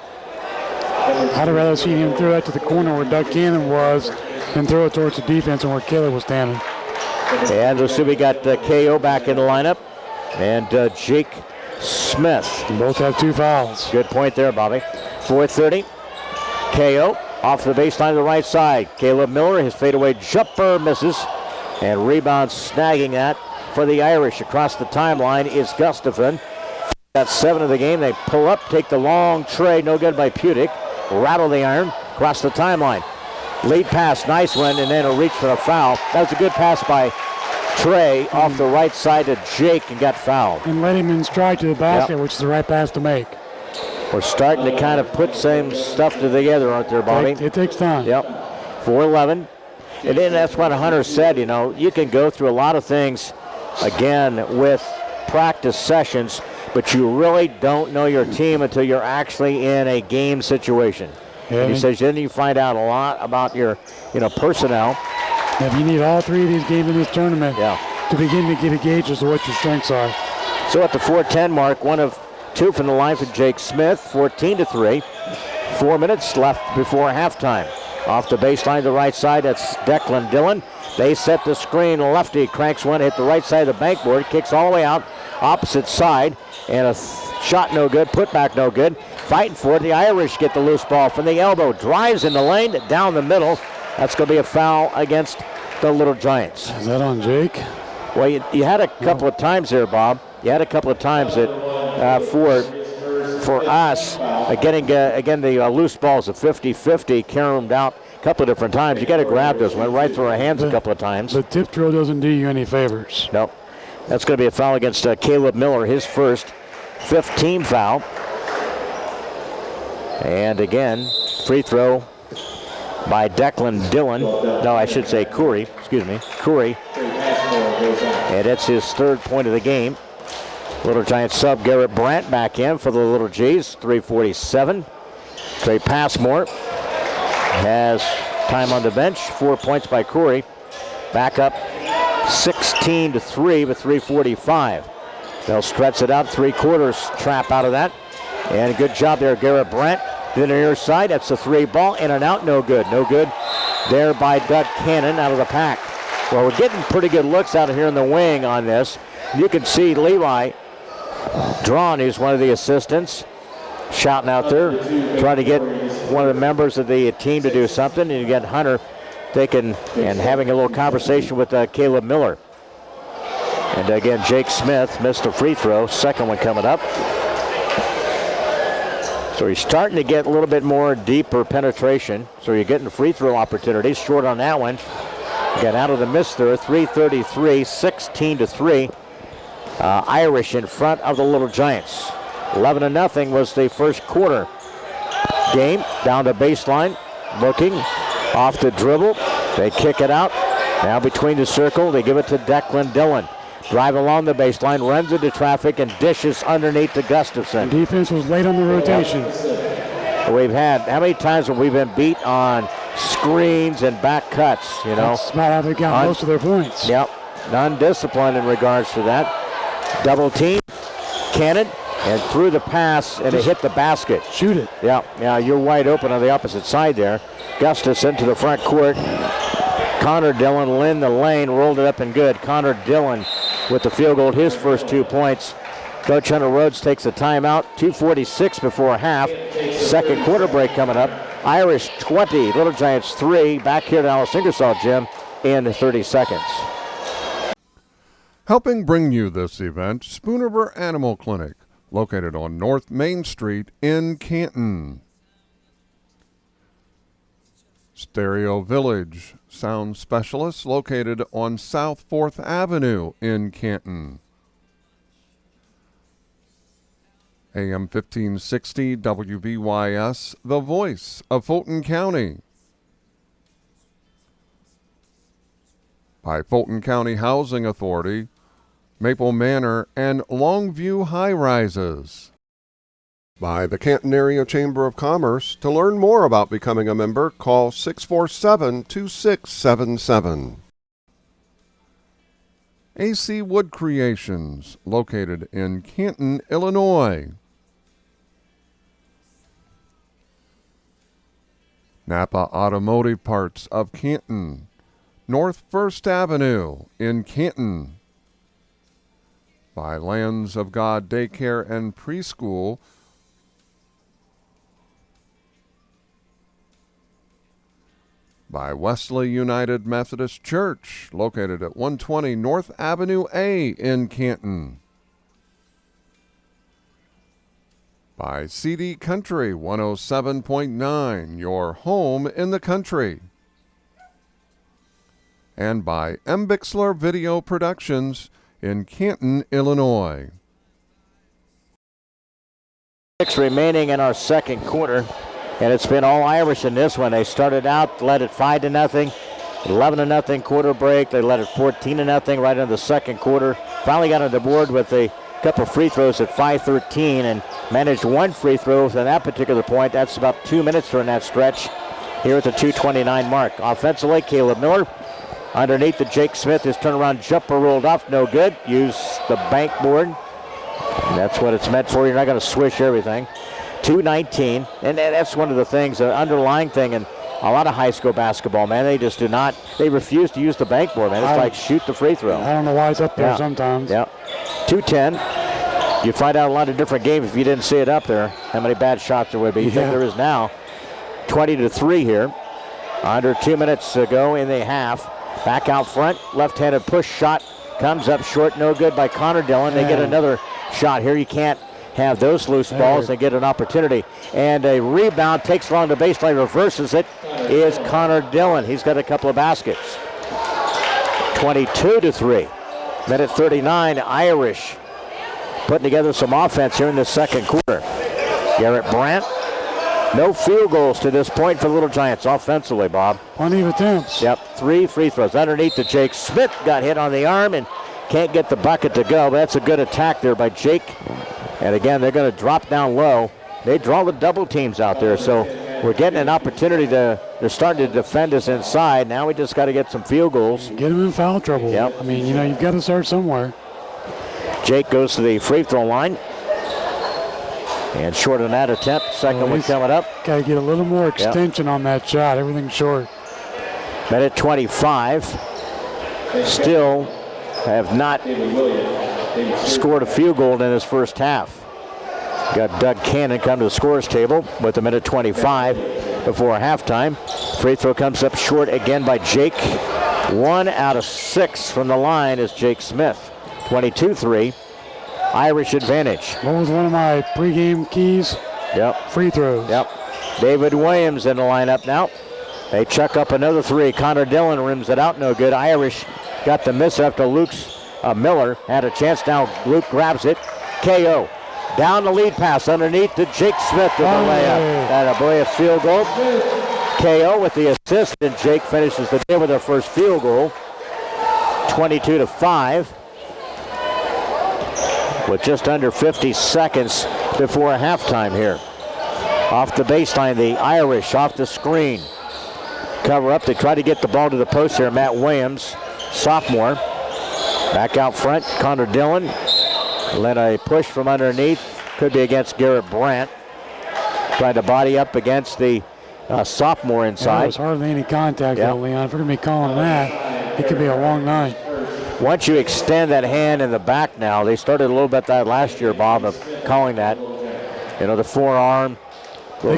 I'd rather see him throw that to the corner where Doug Cannon was than throw it towards the defense and where Caleb was standing. And we'll see we got KO back in the lineup. And Jake Smith. Both have 2 fouls. Good point there, Bobby. 4:30. KO off the baseline to the right side. Caleb Miller, his fadeaway jumper misses. And rebound snagging that for the Irish. Across the timeline is Gustafson. Got 7 of the game. They pull up, take the long tray. No good by Pudick. Rattle the iron across the timeline. Lead pass, nice one, and then a reach for a foul. That was a good pass by Trey off the right side to Jake and got fouled. And let him in stride to the basket, which is the right pass to make. We're starting to kind of put some stuff together, aren't there, Bobby? It takes time. Yep. 4:11. And then that's what Hunter said, you know, you can go through a lot of things, again, with practice sessions, but you really don't know your team until you're actually in a game situation. Yeah, he says then you find out a lot about your, personnel. If you need all 3 of these games in this tournament to begin to get a gauge as to what your strengths are. So at the 4:10 mark, 1 of 2 from the line for Jake Smith, 14-3. 4 minutes left before halftime. Off the baseline, the right side, that's Declan Dillon. They set the screen. Lefty cranks one, hit the right side of the backboard, kicks all the way out, opposite side, and a shot no good, put back no good. Fighting for it, the Irish get the loose ball from the elbow, drives in the lane, down the middle. That's going to be a foul against the Little Giants. Is that on Jake? Well, you had a couple of times there, Bob. You had a couple of times that for us, getting again the loose balls of 50-50, carrying them out a couple of different times. You got to grab those. Went right through our hands a couple of times. The tip drill doesn't do you any favors. Nope. That's going to be a foul against Caleb Miller, his first 5th team foul. And again, free throw by Declan Dillon. No, I should say Curry. Excuse me, Curry. And it's his 3rd point of the game. Little Giants sub Garrett Brandt back in for the Little G's. 3:47. Trey Passmore has time on the bench. 4 points by Curry. Back up 16-3 with 3:45. They'll stretch it out. 3/4 trap out of that. And a good job there, Garrett Brandt. To the near side, that's a 3 ball, in and out, no good. No good there by Doug Cannon out of the pack. Well, we're getting pretty good looks out of here in the wing on this. You can see Levi Drawn, who's one of the assistants, shouting out there, trying to get one of the members of the team to do something. And you get Hunter taking and having a little conversation with Caleb Miller. And again, Jake Smith missed a free throw, 2nd one coming up. So he's starting to get a little bit more deeper penetration. So you're getting free throw opportunities. Short on that one. Got out of the miss there, 3:33, 16-3. Irish in front of the Little Giants. 11-0 was the first quarter. Game down the baseline, looking off the dribble. They kick it out. Now between the circle, they give it to Declan Dillon. Drive along the baseline, runs into traffic, and dishes underneath to Gustafson. The defense was late on the rotation. We've had, how many times have we been beat on screens and back cuts, you know? That's about how they got most of their points. Yep, non-discipline in regards to that. Double team, Cannon, and threw the pass, and it hit the basket. Shoot it. Yeah, you're wide open on the opposite side there. Gustafson to the front court. Connor Dillon, Lynn the lane, rolled it up and good. Connor Dillon with the field goal, his first 2 points. Coach Hunter Rhodes takes a timeout. 2:46 before half. Second quarter break coming up. Irish 20, Little Giants 3. Back here to Alice Ingersoll Gym in 30 seconds. Helping bring you this event, Spoonerver Animal Clinic, located on North Main Street in Canton. Stereo Village, sound specialist, located on South 4th Avenue in Canton. AM 1560 WBYS, the voice of Fulton County. By Fulton County Housing Authority, Maple Manor, and Longview High Rises. By the Canton Area Chamber of Commerce. To learn more about becoming a member, call 647-2677. AC Wood Creations, located in Canton, Illinois. Napa Automotive Parts of Canton, North 1st Avenue in Canton. By Lands of God Daycare and Preschool, by Wesley United Methodist Church, located at 120 North Avenue A in Canton. By CD Country 107.9, your home in the country. And by M. Bixler Video Productions in Canton, Illinois. 6 remaining in our second quarter, and it's been all Irish in this one. They started out, led it 5-0, 11-0 quarter break. They led it 14-0 right in the second quarter. Finally got on the board with a couple of free throws at 5:13 and managed 1 free throw at that particular point. That's about 2 minutes during that stretch here at the 2:29 mark. Offensively, Caleb Miller underneath the Jake Smith. His turnaround jumper rolled off, no good. Use the bank board. That's what it's meant for. You're not going to swish everything. 2:19, and that's one of the things, the underlying thing in a lot of high school basketball, man. They just do not, they refuse to use the bank board, man. It's like shoot the free throw. I don't know why it's up there sometimes. Yeah. 2:10. You'd find out a lot of different games if you didn't see it up there, how many bad shots there would be. You think there is now. 20-3 here. Under 2 minutes to go in the half. Back out front, left-handed push shot comes up short, no good by Connor Dillon. They get another shot here. You can't have those loose balls and get an opportunity. And a rebound, takes along the baseline, reverses it, is Connor Dillon. He's got a couple of baskets. 22-3. Minute 39, Irish putting together some offense here in the second quarter. Garrett Brandt, no field goals to this point for the Little Giants offensively, Bob. Plenty of attempts. Yep, 3 free throws. Underneath to Jake Smith, got hit on the arm and can't get the bucket to go. But that's a good attack there by Jake. And again, they're going to drop down low. They draw the double teams out there, so we're getting an opportunity they're starting to defend us inside. Now we just got to get some field goals. Get them in foul trouble. Yep. I mean, you've got to start somewhere. Jake goes to the free throw line. And short on that attempt. Second one coming up. Got to get a little more extension on that shot. Everything's short. Minute 25. Still have not scored a field goal in his first half. Got Doug Cannon come to the scorer's table with a minute 25 before halftime. Free throw comes up short again by Jake. 1 out of 6 from the line is Jake Smith. 22-3. Irish advantage. What was one of my pregame keys? Yep. Free throws. Yep. David Williams in the lineup now They chuck up another three. Connor Dillon rims it out, no good. Irish got the miss after Miller had a chance. Now Luke grabs it. KO. Down the lead pass underneath to Jake Smith with the layup. That a boy field goal. KO with the assist, and Jake finishes the day with their first field goal. 22-5. With just under 50 seconds before halftime here. Off the baseline, the Irish off the screen. Cover up. They try to get the ball to the post here. Matt Williams, sophomore. Back out front, Connor Dillon. Let a push from underneath. Could be against Garrett Brandt. Tried to body up against the sophomore inside. There was hardly any contact though, Leon. If we're going to be calling that, it could be a long night. Once you extend that hand in the back now, they started a little bit that last year, Bob, of calling that. You know, the forearm. They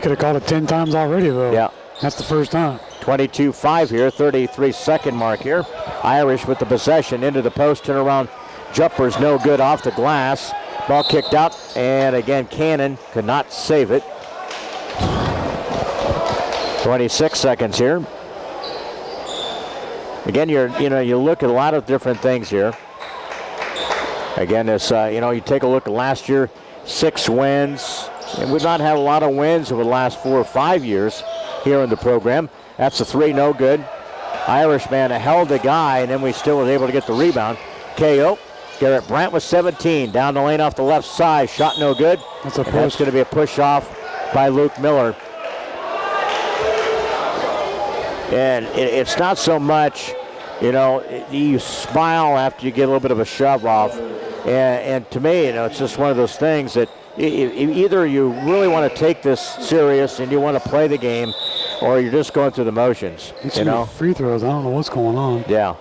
could have called it 10 times already, though. Yeah. That's the first time. 22-5 here, 33-second mark here. Irish with the possession into the post, turn around. Jumper's no good off the glass. Ball kicked out, and again, Cannon could not save it. 26 seconds here. Again, you look at a lot of different things here. Again, this you take a look at last year, 6 wins, and we've not had a lot of wins over the last 4 or 5 years here in the program. That's a 3, no good. Irishman held the guy, and then we still was able to get the rebound. KO. Garrett Brandt with 17. Down the lane off the left side. Shot no good. That's going to be a push off by Luke Miller. And it's not so much, you smile after you get a little bit of a shove off. And to me, it's just one of those things that either you really want to take this serious and you want to play the game, or you're just going through the motions. Free throws, I don't know what's going on. Yeah,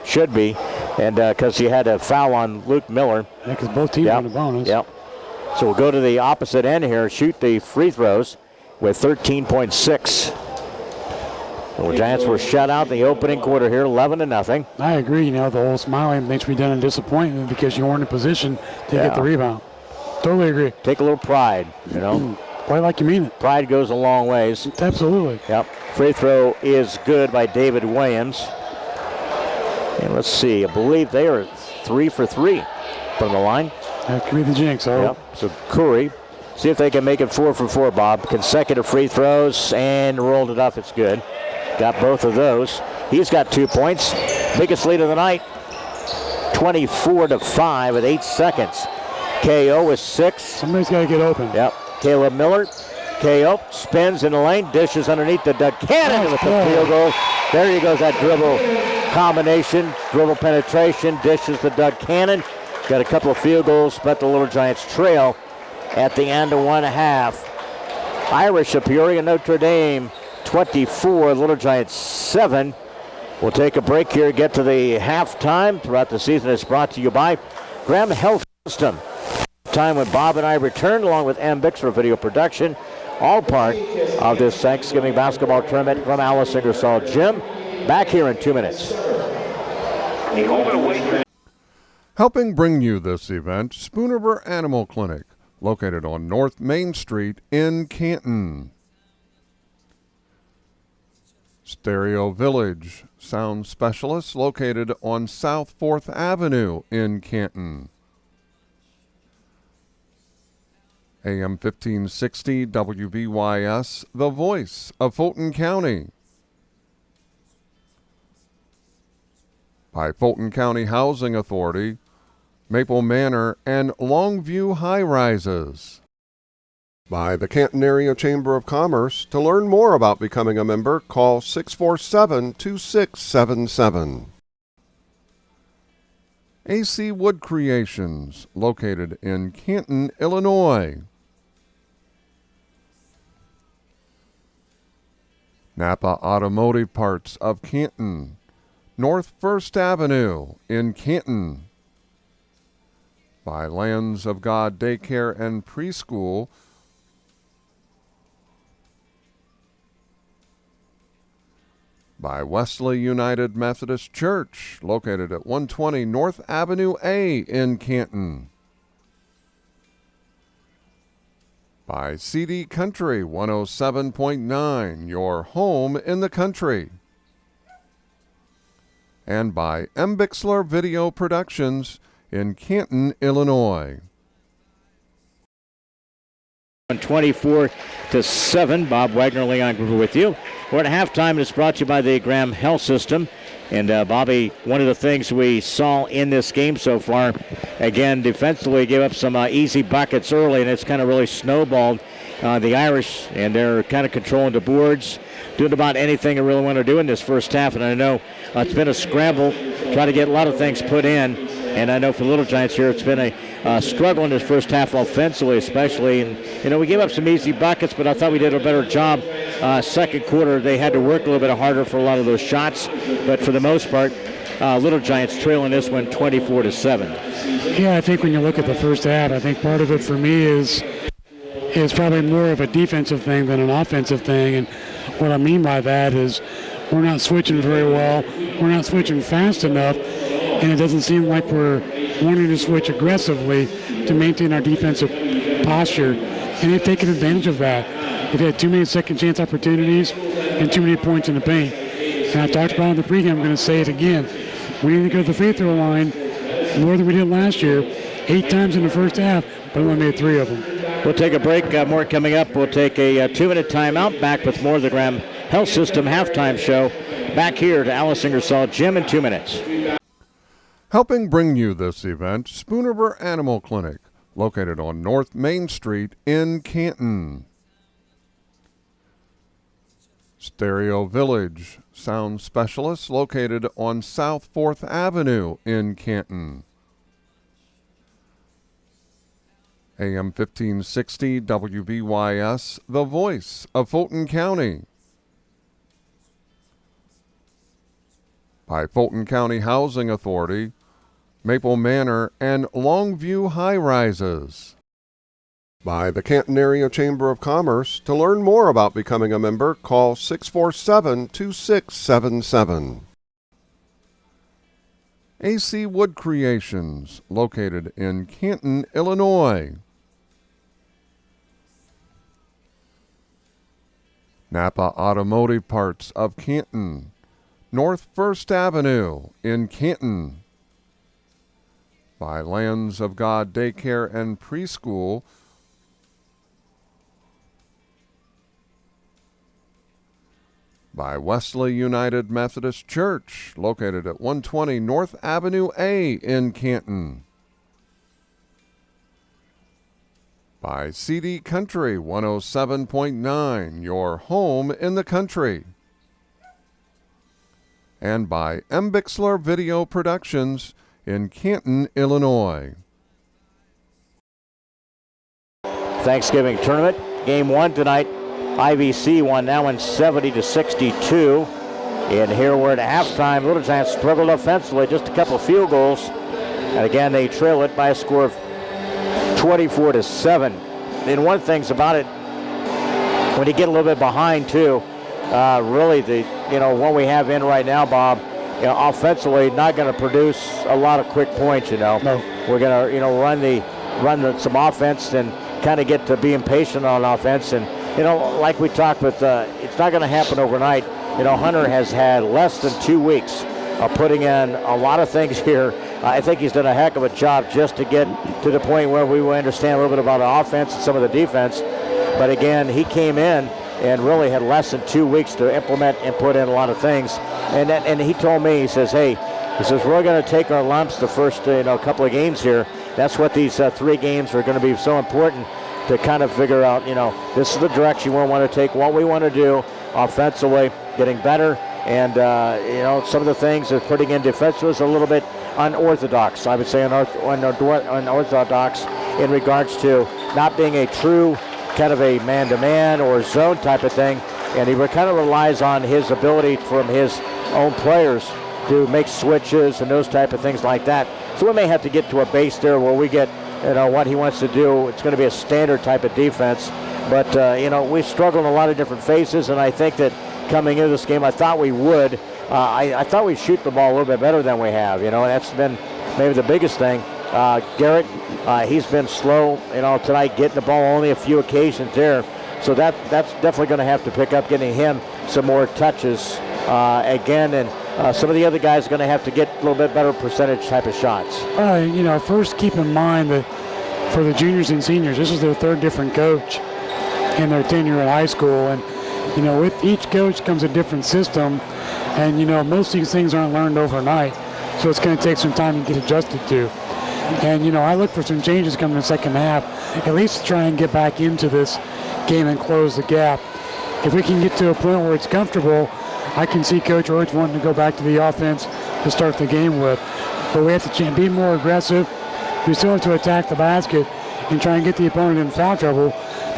should be. And because he had a foul on Luke Miller. Yeah, because both teams on the bonus. Yep. So we'll go to the opposite end here, shoot the free throws with 13.6. The Giants were shut out in the opening quarter here, 11-0. I agree. The whole smiling makes me done in disappointment because you weren't in position to get the rebound. Totally agree. Take a little pride, Play like you mean it. Pride goes a long ways. Absolutely. Yep. Free throw is good by David Williams. And let's see, I believe they are 3 for 3 from the line. That could be the jinx, Yep. So Curry, see if they can make it 4 for 4, Bob. Consecutive free throws and rolled it up. It's good. Got both of those. He's got 2 points. Biggest lead of the night. 24-5 with 8 seconds. KO is 6. Somebody's got to get open. Yep. Caleb Miller. KO spins in the lane, dishes underneath the Doug Cannon with the field goal. There he goes, that dribble combination, dribble penetration, dishes the Doug Cannon. Got a couple of field goals, but the Little Giants trail at the end of 1/2. Irish of Peoria Notre Dame 24, Little Giants 7. We'll take a break here, get to the halftime. Throughout the season, it's brought to you by Graham Health System. Time when Bob and I return, along with Ambix for video production, all part of this Thanksgiving basketball tournament from Alice Ingersoll Gym. Back here in 2 minutes. Helping bring you this event, Spoonerver Animal Clinic, located on North Main Street in Canton. Stereo Village, sound specialist, located on South 4th Avenue in Canton. AM 1560 WVYS, the voice of Fulton County. By Fulton County Housing Authority, Maple Manor, and Longview High Rises. By the Canton Area Chamber of Commerce. To learn more about becoming a member, call 647-2677. AC Wood Creations, located in Canton, Illinois. Napa Automotive Parts of Canton, North 1st Avenue in Canton. By Lands of God Daycare and Preschool, by Wesley United Methodist Church, located at 120 North Avenue A in Canton. By CD Country 107.9, your home in the country. And by M. Bixler Video Productions in Canton, Illinois. 24-7, Bob Wagner, Leon Groover with you. We're at halftime. It's brought to you by the Graham Health System. And Bobby, one of the things we saw in this game so far, again, defensively gave up some easy buckets early, and it's kind of really snowballed the Irish, and they're kind of controlling the boards, doing about anything they really want to do in this first half. And I know it's been a scramble, try to get a lot of things put in. And I know for the Little Giants here, it's been a struggle in this first half offensively, especially. And, you know, we gave up some easy buckets, but I thought we did a better job. Second quarter, they had to work a little bit harder for a lot of those shots. But for the most part, Little Giants trailing this one 24-7. Yeah, I think when you look at the first half, I think part of it for me is probably more of a defensive thing than an offensive thing. And what I mean by that is we're not switching very well. We're not switching fast enough. And it doesn't seem like we're wanting to switch aggressively to maintain our defensive posture. And they've taken advantage of that. They've had too many second chance opportunities and too many points in the paint. And I talked about it in the pregame, I'm going to say it again. We need to go to the free throw line more than we did last year, 8 times in the first half, but only made 3 of them. We'll take a break. More coming up. We'll take a 2-minute timeout. Back with more of the Graham Health System halftime show. Back here to Alice Ingersoll Gym in 2 minutes. Helping bring you this event, Spoonerver Animal Clinic, located on North Main Street in Canton. Stereo Village, sound specialist, located on South 4th Avenue in Canton. AM 1560 WBYS, the voice of Fulton County. By Fulton County Housing Authority, Maple Manor, and Longview High Rises. By the Canton Area Chamber of Commerce. To learn more about becoming a member, call 647-2677. AC Wood Creations, located in Canton, Illinois. Napa Automotive Parts of Canton, North 1st Avenue in Canton. By Lands of God Daycare and Preschool. By Wesley United Methodist Church, located at 120 North Avenue A in Canton. By CD Country 107.9, your home in the country. And by M. Bixler Video Productions in Canton, Illinois. Thanksgiving Tournament, game 1 tonight. IVC won that one 70-62. And here we're at halftime. Little Giants struggled offensively, just a couple of field goals. And again, they trail it by a score of 24-7. And one thing's about it, when you get a little bit behind too, really what we have in right now, Bob, offensively not going to produce a lot of quick points. No. We're going to run some offense and kind of get to being patient on offense. And like we talked with, it's not going to happen overnight. Hunter has had less than 2 weeks of putting in a lot of things here. I think he's done a heck of a job just to get to the point where we understand a little bit about the offense and some of the defense. But again, he came in and really had less than 2 weeks to implement and put in a lot of things. And he told me, he says, we're going to take our lumps the first couple of games here. That's what these 3 games are going to be so important to kind of figure out, this is the direction we want to take, what we want to do offensively, getting better. And, some of the things they're putting in defensively is a little bit unorthodox. I would say unorthodox in regards to not being a true kind of a man-to-man or zone type of thing. And he kind of relies on his ability from his own players to make switches and those type of things like that. So we may have to get to a base there where we get, what he wants to do. It's going to be a standard type of defense. But, we've struggled in a lot of different phases, and I think that coming into this game, I thought we would. I thought we'd shoot the ball a little bit better than we have. That's been maybe the biggest thing. Garrett, he's been slow, tonight, getting the ball only a few occasions there. So that's definitely going to have to pick up, getting him some more touches again. And some of the other guys are going to have to get a little bit better percentage type of shots. First keep in mind that for the juniors and seniors, this is their third different coach in their tenure in high school. And, with each coach comes a different system. And, most of these things aren't learned overnight. So it's going to take some time to get adjusted to. And, I look for some changes coming in the second half, at least to try and get back into this game and close the gap. If we can get to a point where it's comfortable, I can see Coach Orts wanting to go back to the offense to start the game with. But we have to be more aggressive. We still have to attack the basket and try and get the opponent in foul trouble.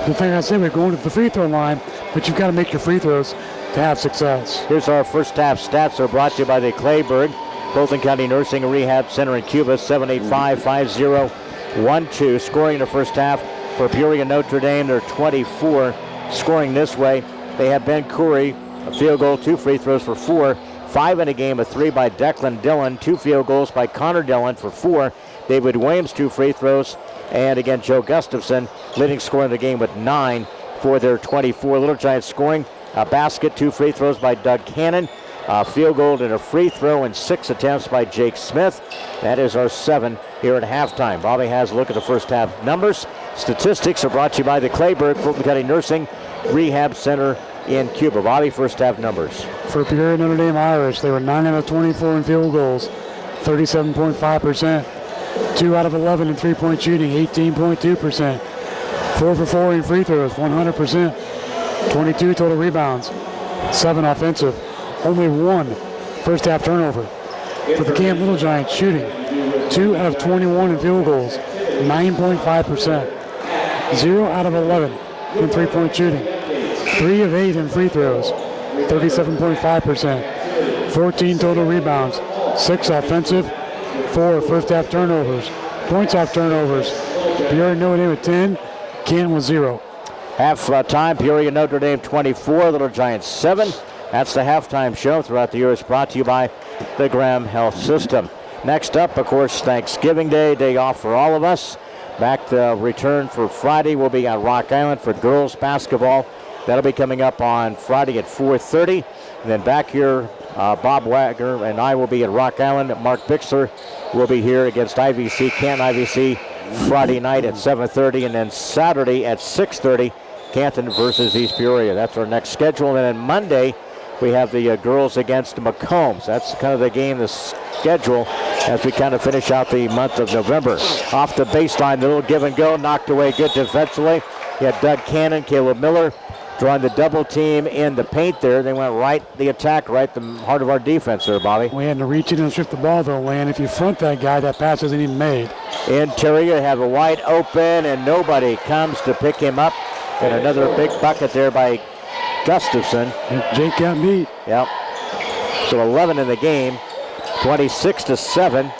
The thing I said, we're going to the free throw line, but you've got to make your free throws to have success. Here's our first half stats. Are brought to you by the Clayburgh Fulton County Nursing and Rehab Center in Cuba, 785-5012. Scoring in the first half for Peoria Notre Dame, they're 24. Scoring this way, they have Ben Curry, a field goal, 2 free throws for 4. 5 in a game, a 3 by Declan Dillon, 2 field goals by Connor Dillon for 4. David Williams, 2 free throws. And again, Joe Gustafson, leading scorer in the game with 9 for their 24. Little Giants scoring a basket, 2 free throws by Doug Cannon. A field goal and a free throw and 6 attempts by Jake Smith. That is our 7 here at halftime. Bobby has a look at the first half numbers. Statistics are brought to you by the Clayburgh Fulton County Nursing Rehab Center in Cuba. Bobby, first half numbers. For Peoria Notre Dame Irish, they were 9 out of 24 in field goals, 37.5%. 2 out of 11 in three-point shooting, 18.2%. 4 for 4 in free throws, 100%. 22 total rebounds, 7 offensive. Only 1 first half turnover. For the Canton Little Giants, shooting 2 out of 21 in field goals, 9.5%. 0 out of 11 in three-point shooting. 3 of 8 in free throws, 37.5%. 14 total rebounds, 6 offensive, 4 first half turnovers. Points off turnovers. Peoria Notre Dame with 10, Canton with 0. Half time, Peoria Notre Dame 24, Little Giants 7. That's the halftime show throughout the year. It's brought to you by the Graham Health System. Next up, of course, Thanksgiving day off for all of us. Back to return for Friday. We'll be at Rock Island for girls basketball. That'll be coming up on Friday at 4:30. And then back here, Bob Wagner and I will be at Rock Island. Mark Bixler will be here against IVC, Canton IVC, Friday night at 7:30. And then Saturday at 6:30, Canton versus East Peoria. That's our next schedule. And then Monday, we have the girls against McCombs. That's kind of the game, the schedule, as we kind of finish out the month of November. Off the baseline, the little give and go, knocked away good defensively. You had Doug Cannon, Caleb Miller drawing the double team in the paint there. They went right the attack, right the heart of our defense there, Bobby. We had to reach in and strip the ball though, Lan. If you front that guy, that pass isn't even made. Interior have a wide open, and nobody comes to pick him up. And another big bucket there by Gustafson. Jake got beat. Yep. So 11 in the game, 26-7.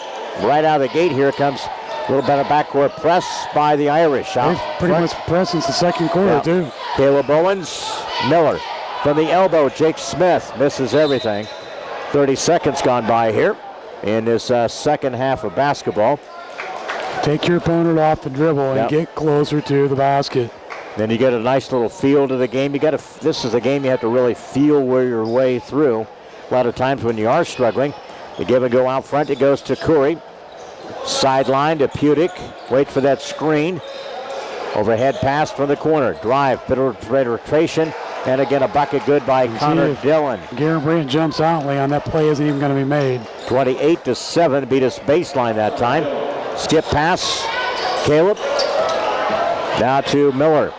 Right out of the gate here comes a little better backcourt press by the Irish. They've pretty much pressed since the second quarter, too. Caleb Owens, Miller from the elbow. Jake Smith misses everything. 30 seconds gone by here in this second half of basketball. Take your opponent off the dribble and get closer to the basket. Then you get a nice little feel to the game. This is a game you have to really feel your way through. A lot of times when you are struggling, the give and go out front, it goes to Curry. Sideline to Pudick. Wait for that screen. Overhead pass from the corner. Drive, penetration, and again a bucket good by Connor Dillon. Garrett Brandt jumps out, Leon. That play isn't even going to be made. 28-7, beat us baseline that time. Skip pass, Caleb. Now to Miller.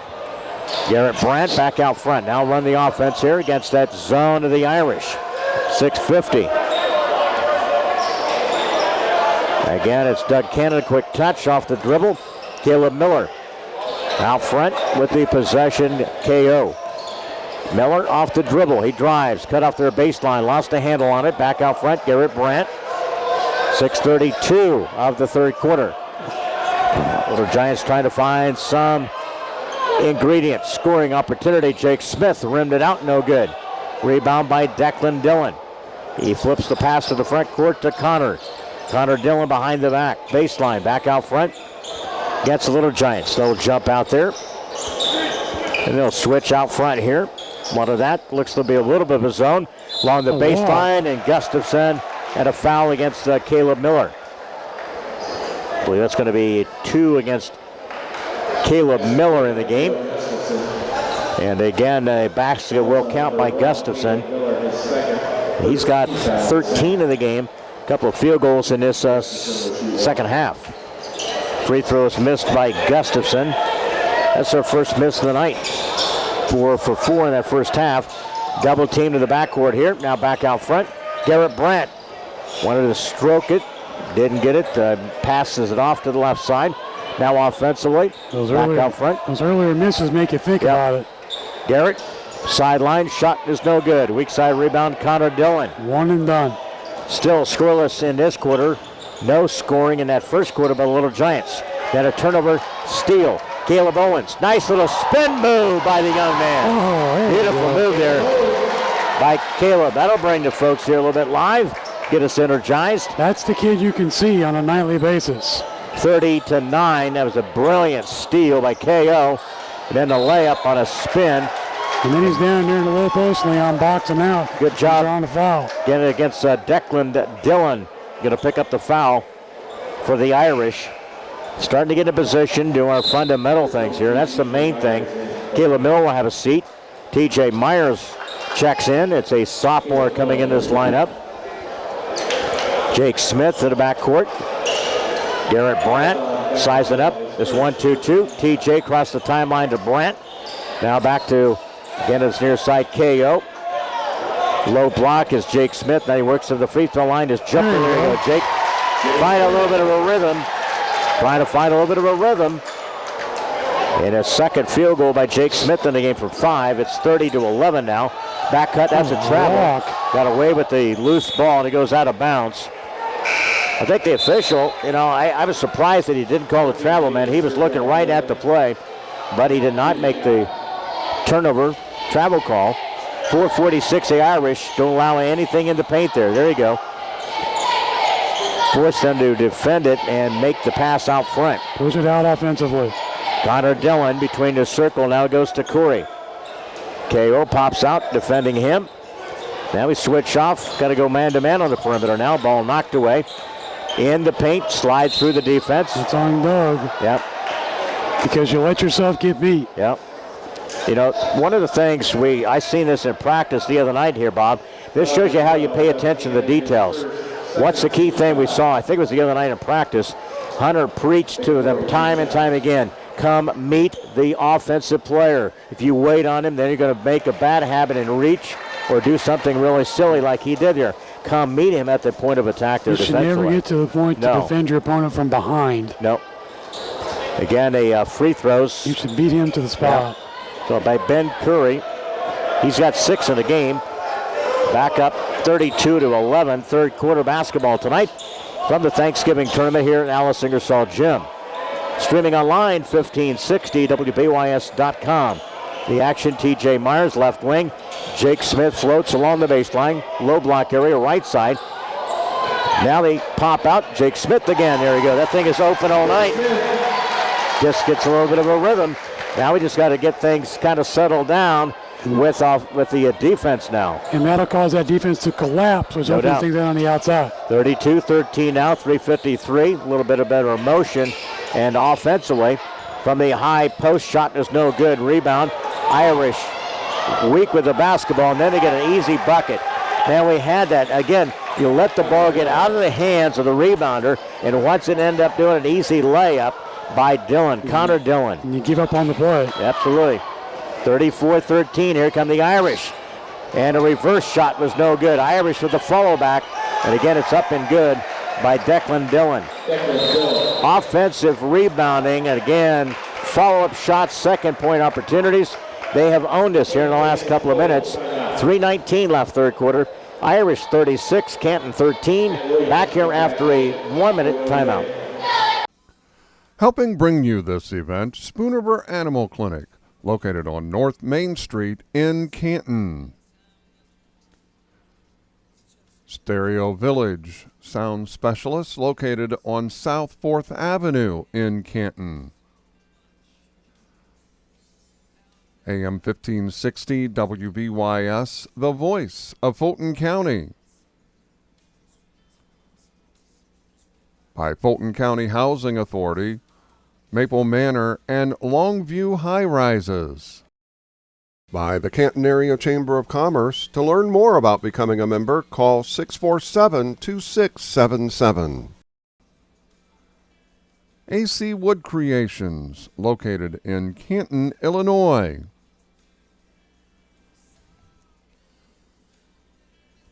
Garrett Brandt back out front. Now run the offense here against that zone of the Irish. 6:50. Again, it's Doug Cannon, a quick touch off the dribble. Caleb Miller out front with the possession, KO. Miller off the dribble. He drives, cut off their baseline, lost a handle on it. Back out front, Garrett Brandt. 6:32 of the third quarter. Little Giants trying to find some ingredients. Scoring opportunity. Jake Smith rimmed it out, no good. Rebound by Declan Dillon. He flips the pass to the front court to Connor. Connor Dillon behind the back. Baseline, back out front. Gets the Little Giants. They'll jump out there. And they'll switch out front here. One of that looks to be a little bit of a zone along the baseline. And Gustafson and a foul against Caleb Miller. I believe that's going to be 2 against Caleb Miller in the game. And again, a basket will count by Gustafson. He's got 13 in the game. A couple of field goals in this second half. Free throws missed by Gustafson. That's their first miss of the night. 4 for 4 in that first half. Double team to the backcourt here. Now back out front. Garrett Brandt wanted to stroke it. Didn't get it. Passes it off to the left side. Now offensively. Out front. Those earlier misses make you think about it. Garrett, sideline, shot is no good. Weak side rebound, Connor Dillon. One and done. Still scoreless in this quarter. No scoring in that first quarter by the Little Giants. Then a turnover, steal. Caleb Owens, nice little spin move by the young man. Beautiful move there by Caleb. That'll bring the folks here a little bit live, get us energized. That's the kid you can see on a nightly basis. 30-9, that was a brilliant steal by KO. And then the layup on a spin. And then he's down there in the low post, Leon boxing out. Good job on the foul. Getting it against Declan Dillon. Going to pick up the foul for the Irish. Starting to get in position, do our fundamental things here. That's the main thing. Caleb Miller will have a seat. TJ Myers checks in. It's a sophomore coming in this lineup. Jake Smith to the backcourt. Garrett Brandt sizing up. This 1-2-2. TJ across the timeline to Brandt. Now back to, again, his near side KO. Low block is Jake Smith. Now he works to the free throw line. Is jumping there. Jake find a little bit of a rhythm. Trying to find a little bit of a rhythm. And a second field goal by Jake Smith in the game for 5. It's 30-11 now. Back cut, that's a travel. Got away with the loose ball, and it goes out of bounds. I think the official, I was surprised that he didn't call the travel, man. He was looking right at the play, but he did not make the turnover travel call. 4:46, the Irish don't allow anything in the paint there. There you go. Force them to defend it and make the pass out front. Push it out offensively. Connor Dillon between the circle, now goes to Corey. KO pops out, defending him. Now we switch off, got to go man-to-man on the perimeter now. Ball knocked away. In the paint, slides through the defense. It's on Doug. Yep. Because you let yourself get beat. Yep. One of the things I seen this in practice the other night here, Bob. This shows you how you pay attention to the details. What's the key thing we saw? I think it was the other night in practice. Hunter preached to them time and time again. Come meet the offensive player. If you wait on him, then you're going to make a bad habit and reach or do something really silly like he did here. Come meet him at the point of attack there defensively. You should never get to the point to defend your opponent from behind. No. Again, free throws. You should beat him to the spot. Yeah. So by Ben Curry, he's got 6 in the game. Back up 32-11, third quarter basketball tonight from the Thanksgiving Tournament here at Alice Ingersoll Gym. Streaming online, 1560 WBYS.com. The action, TJ Myers, left wing. Jake Smith floats along the baseline. Low block area, right side. Now they pop out. Jake Smith again. There we go. That thing is open all night. Just gets a little bit of a rhythm. Now we just got to get things kind of settled down with the defense now. And that'll cause that defense to collapse, which opens things on the outside. 32-13 now, 3:53. A little bit of better motion. And offensively, from the high post, shot is no good. Rebound. Irish weak with the basketball, and then they get an easy bucket. Man, we had that. Again, you let the ball get out of the hands of the rebounder, and once it ended up doing an easy layup by Dillon, Connor Dillon. And you give up on the play. Absolutely. 34-13, here come the Irish. And a reverse shot was no good. Irish with the follow back, and again it's up and good by Declan Dillon. Offensive rebounding, and again, follow-up shots, second point opportunities. They have owned us here in the last couple of minutes. 3:19 left third quarter. Irish 36, Canton 13. Back here after a 1-minute timeout. Helping bring you this event, Spooniver Animal Clinic, located on North Main Street in Canton. Stereo Village sound specialists located on South 4th Avenue in Canton. AM 1560 WVYS, the voice of Fulton County. By Fulton County Housing Authority, Maple Manor, and Longview High Rises. By the Canton Area Chamber of Commerce. To learn more about becoming a member, call 647-2677. AC Wood Creations, located in Canton, Illinois.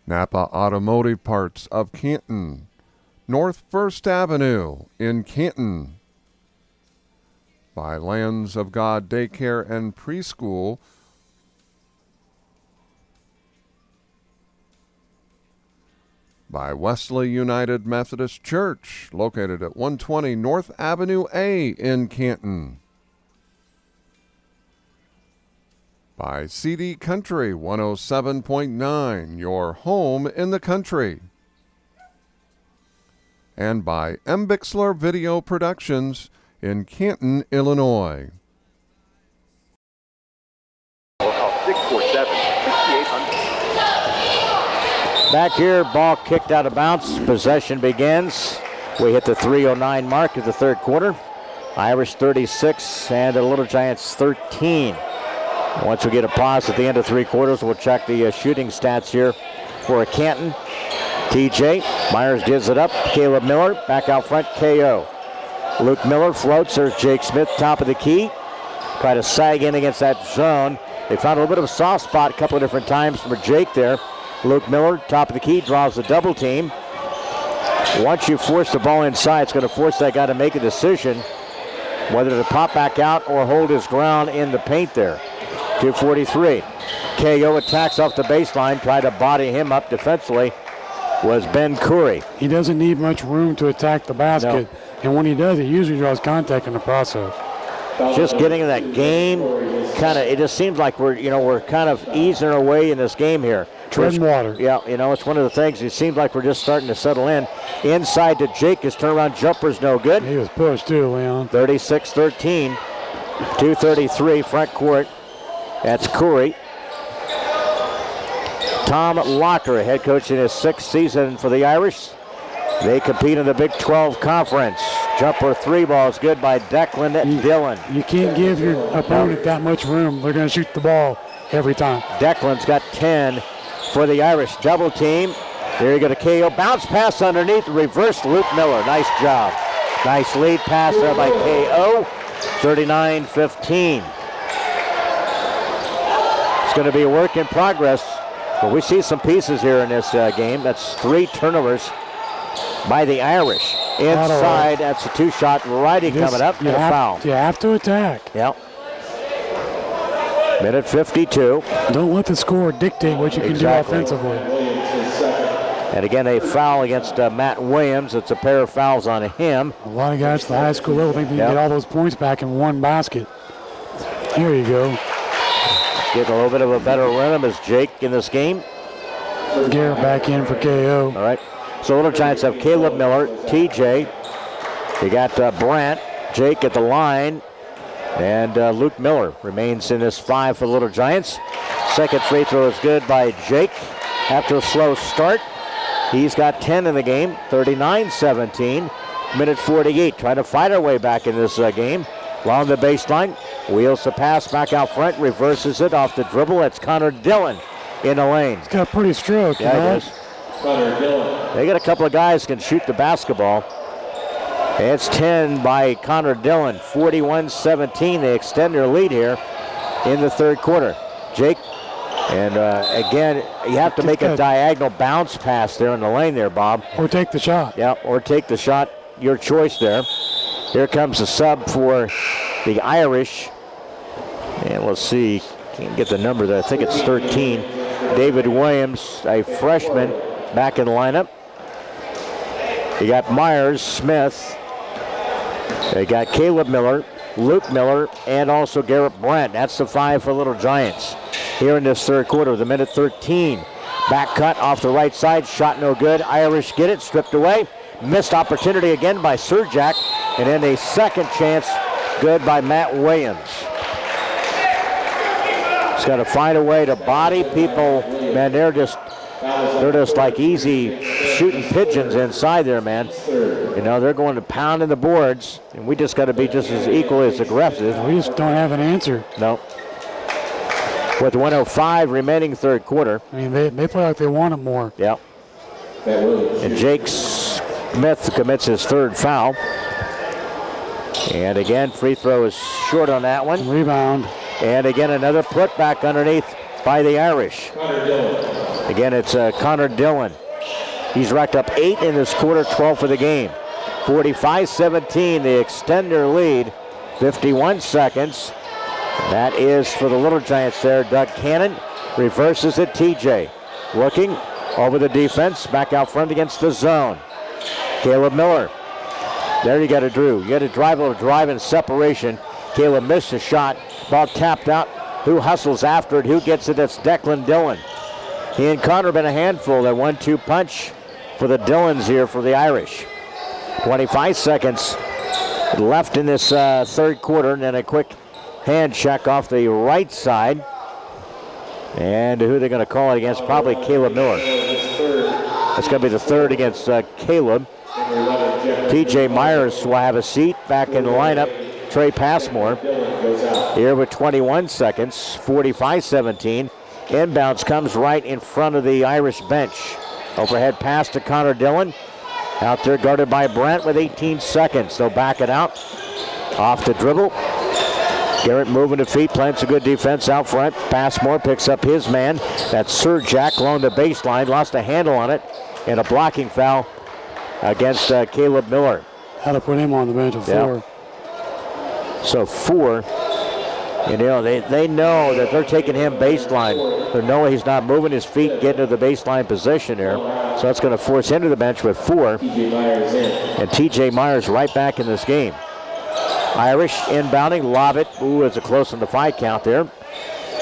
Napa Automotive Parts of Canton, North 1st Avenue in Canton. By Lands of God Daycare and Preschool, by Wesley United Methodist Church, located at 120 North Avenue A in Canton. By CD Country 107.9, your home in the country. And by M. Bixler Video Productions in Canton, Illinois. Or call 647-6800. Back here, ball kicked out of bounds. Possession begins. We hit the 3:09 mark of the third quarter. Irish 36 and the Little Giants 13. Once we get a pause at the end of three quarters, we'll check the shooting stats here for Canton. TJ Myers gives it up. Caleb Miller back out front. KO. Luke Miller floats. There's Jake Smith, top of the key. Try to sag in against that zone. They found a little bit of a soft spot a couple of different times for Jake there. Luke Miller, top of the key, draws the double team. Once you force the ball inside, it's going to force that guy to make a decision whether to pop back out or hold his ground in the paint there. 2:43. KO attacks off the baseline, tried to body him up defensively was Ben Curry. He doesn't need much room to attack the basket, and when he does, he usually draws contact in the process. Just getting in that game, it just seems like we're kind of easing our way in this game here. Treading water. Yeah, it's one of the things. It seems like we're just starting to settle in. Inside to Jake, his turnaround jumper's no good. He was pushed too, Leon. 36-13, 2:33 front court. That's Curry. Tom Locker, head coach in his sixth season for the Irish. They compete in the Big 12 Conference. Jumper three ball is good by Declan Dillon. You can't give your opponent that much room. They're going to shoot the ball every time. Declan's got 10 for the Irish. Double team. There you go to KO. Bounce pass underneath. Reverse Luke Miller. Nice job. Nice lead pass there by KO. 39-15. It's going to be a work in progress. But we see some pieces here in this game. That's 3 turnovers by the Irish. Inside, that's a 2-shot righty coming up and a foul. You have to attack. Yep. Minute 52. Don't let the score dictate what you can do offensively. And again, a foul against Matt Williams. It's a pair of fouls on him. A lot of guys at the high school level think they can get all those points back in one basket. Here you go. Getting a little bit of a better rhythm as Jake in this game. Garrett back in for KO. All right. So Little Giants have Caleb Miller, TJ. They got Brandt, Jake at the line, and Luke Miller remains in this 5 for the Little Giants. Second free throw is good by Jake after a slow start. He's got 10 in the game, 39-17. Minute 48, trying to fight our way back in this game. Along the baseline, wheels the pass back out front, reverses it off the dribble. That's Connor Dillon in the lane. He's got a pretty stroke. Yeah, it is. They got a couple of guys can shoot the basketball. It's 10 by Connor Dillon, 41-17. They extend their lead here in the third quarter. Jake, and again, you have to make a diagonal bounce pass there in the lane there, Bob. Or take the shot. Yeah, or take the shot, your choice there. Here comes the sub for the Irish. And let's see, can't get the number there. I think it's 13. David Williams, a freshman, back in the lineup. You got Myers, Smith. They got Caleb Miller, Luke Miller, and also Garrett Brandt. That's the 5 for Little Giants here in this third quarter, the minute 13. Back cut off the right side, shot no good. Irish get it, stripped away. Missed opportunity again by Surjak, and then a second chance, good by Matt Williams. He's got to find a way to body people. Man, they're just like easy shooting pigeons inside there, man. You know, they're going to pound in the boards, and we just got to be just as equally as aggressive. We just don't have an answer. No. With 1:05 remaining third quarter. I mean, they play like they want it more. Yep. And Jake Smith commits his third foul. And again, free throw is short on that one. Rebound. And again, another putback underneath by the Irish. Again, it's Connor Dillon. He's racked up 8 in this quarter, 12 for the game. 45-17, they extend their lead. 51 seconds. That is for the Little Giants there. Doug Cannon reverses it. TJ looking over the defense. Back out front against the zone. Caleb Miller. There you got to Drew. You got to drive a little drive in separation. Caleb missed a shot. Ball tapped out. Who hustles after it? Who gets it? That's Declan Dillon. He and Connor have been a handful. That 1-2 punch for the Dillons here for the Irish. 25 seconds left in this third quarter, and then a quick hand check off the right side. And who they're going to call it against? Probably Caleb Miller. That's going to be the third against Caleb. TJ Myers will have a seat back in the lineup. Trey Passmore here with 21 seconds, 45-17. Inbounds comes right in front of the Irish bench. Overhead pass to Connor Dillon. Out there guarded by Brent with 18 seconds. They'll back it out. Off the dribble. Garrett moving to feet, playing some good defense out front. Passmore picks up his man. That's Surjak along the baseline. Lost a handle on it. And a blocking foul against Caleb Miller. How to put him on the bench at 4. So 4. You know, they know that they're taking him baseline. They know he's not moving his feet, getting to the baseline position here. So that's going to force him to the bench with 4. And TJ Myers right back in this game. Irish inbounding, lob it. Ooh, it's a close on the 5 count there.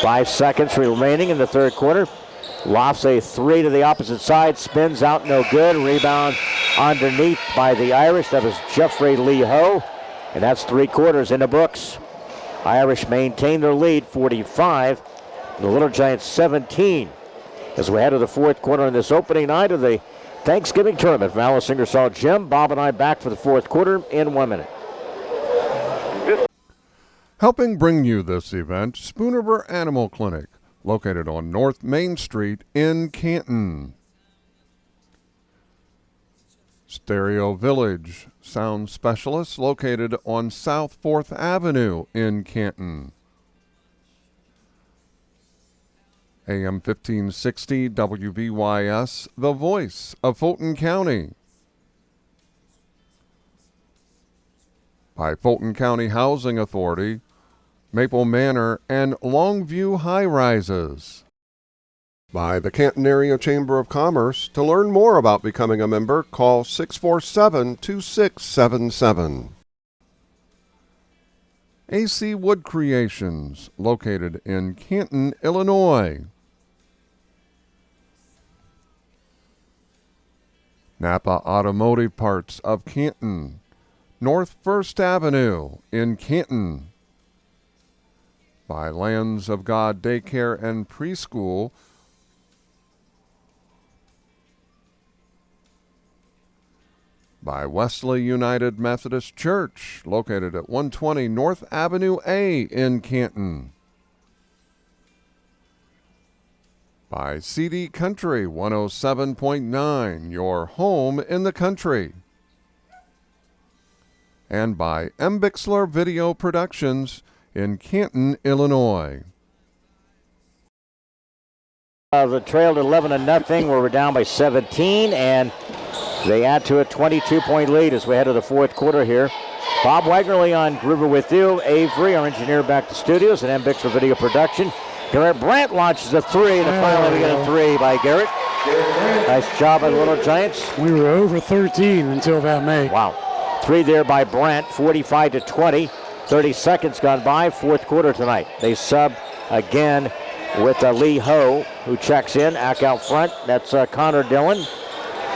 5 seconds remaining in the third quarter. Lofts a 3 to the opposite side, spins out, no good. Rebound underneath by the Irish. That was Jeffrey Lee Ho. And that's 3 quarters in the books. Irish maintain their lead, 45. The Little Giants 17. As we head to the fourth quarter on this opening night of the Thanksgiving Tournament. From Alice Ingersoll Gym, Bob and I back for the fourth quarter in 1 minute. Helping bring you this event, Spoonerver Animal Clinic, located on North Main Street in Canton. Stereo Village, sound specialist, located on South 4th Avenue in Canton. AM 1560 WVYS, the voice of Fulton County. By Fulton County Housing Authority, Maple Manor, and Longview High Rises. By the Canton Area Chamber of Commerce. To learn more about becoming a member, call 647-2677. AC Wood Creations, located in Canton, Illinois. Napa Automotive Parts of Canton, North 1st Avenue in Canton. By Lands of God Daycare and Preschool, by Wesley United Methodist Church, located at 120 North Avenue A in Canton. By CD Country 107.9, your home in the country. And by M. Bixler Video Productions in Canton, Illinois. The trailed 11-0, where we're down by 17, and they add to a 22-point lead as we head to the fourth quarter here. Bob Wagner on Groover with you. Avery, our engineer, back to studios, and M. Bixler Video Production. Garrett Brandt launches a 3, and finally we get a 3 by Garrett. Nice job by the Little Giants. We were over 13 until that make. Wow. 3 there by Brandt, 45-20. 30 seconds gone by, fourth quarter tonight. They sub again with Lee Ho, who checks in. Out front, that's Connor Dillon.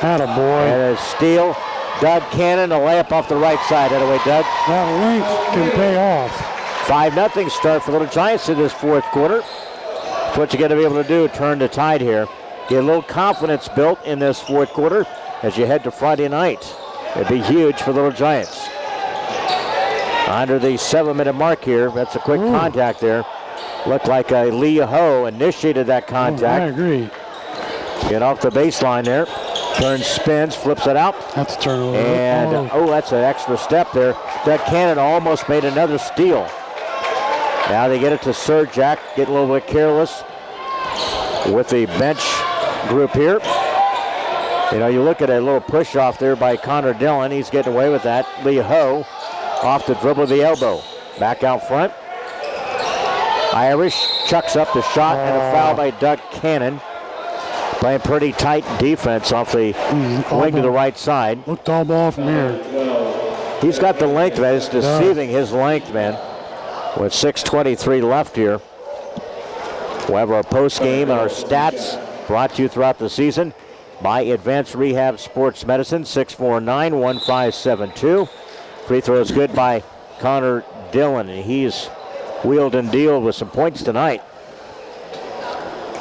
Attaboy. And a steal. Doug Cannon, a layup off the right side. That away, Doug. That length can pay off. 5-0 start for Little Giants in this fourth quarter. That's what you got to be able to do, turn the tide here. Get a little confidence built in this fourth quarter as you head to Friday night. It'd be huge for Little Giants. Under the 7-minute mark here, that's a quick contact there. Looked like Lee Ho initiated that contact. I agree. Get off the baseline there. Turns, spins, flips it out. That's a turnover. And, that's an extra step there. Doug Cannon almost made another steal. Now they get it to Surjak. Get a little bit careless with the bench group here. You know, you look at a little push off there by Connor Dillon. He's getting away with that. Lee Ho off the dribble of the elbow. Back out front. Irish chucks up the shot and a foul by Doug Cannon. Playing pretty tight defense off the wing to the right side. Looked all ball from here. He's got the length, man. It's deceiving his length, man. With 6:23 left here. We'll have our post game and our stats brought to you throughout the season by Advanced Rehab Sports Medicine, 649-1572. Free throw is good by Connor Dillon, and he's wheeled and dealed with some points tonight.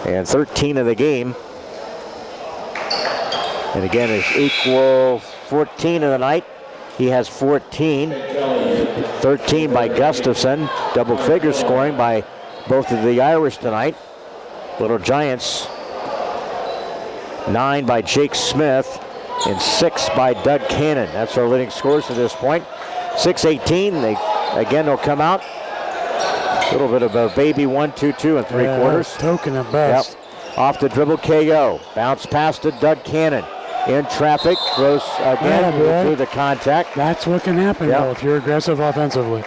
And 13 of the game. And again, it's equal 14 of the night. He has 14. 13 by Gustafson. Double figure scoring by both of the Irish tonight. Little Giants, 9 by Jake Smith and 6 by Doug Cannon. That's our leading scores to this point. 6:18. They'll come out. A little bit of a baby 1-2-2 and 3/4. Token at best. Yep. Off the dribble, KO. Bounce pass to Doug Cannon. In traffic, throws again through the contact. That's what can happen, though, if you're aggressive offensively.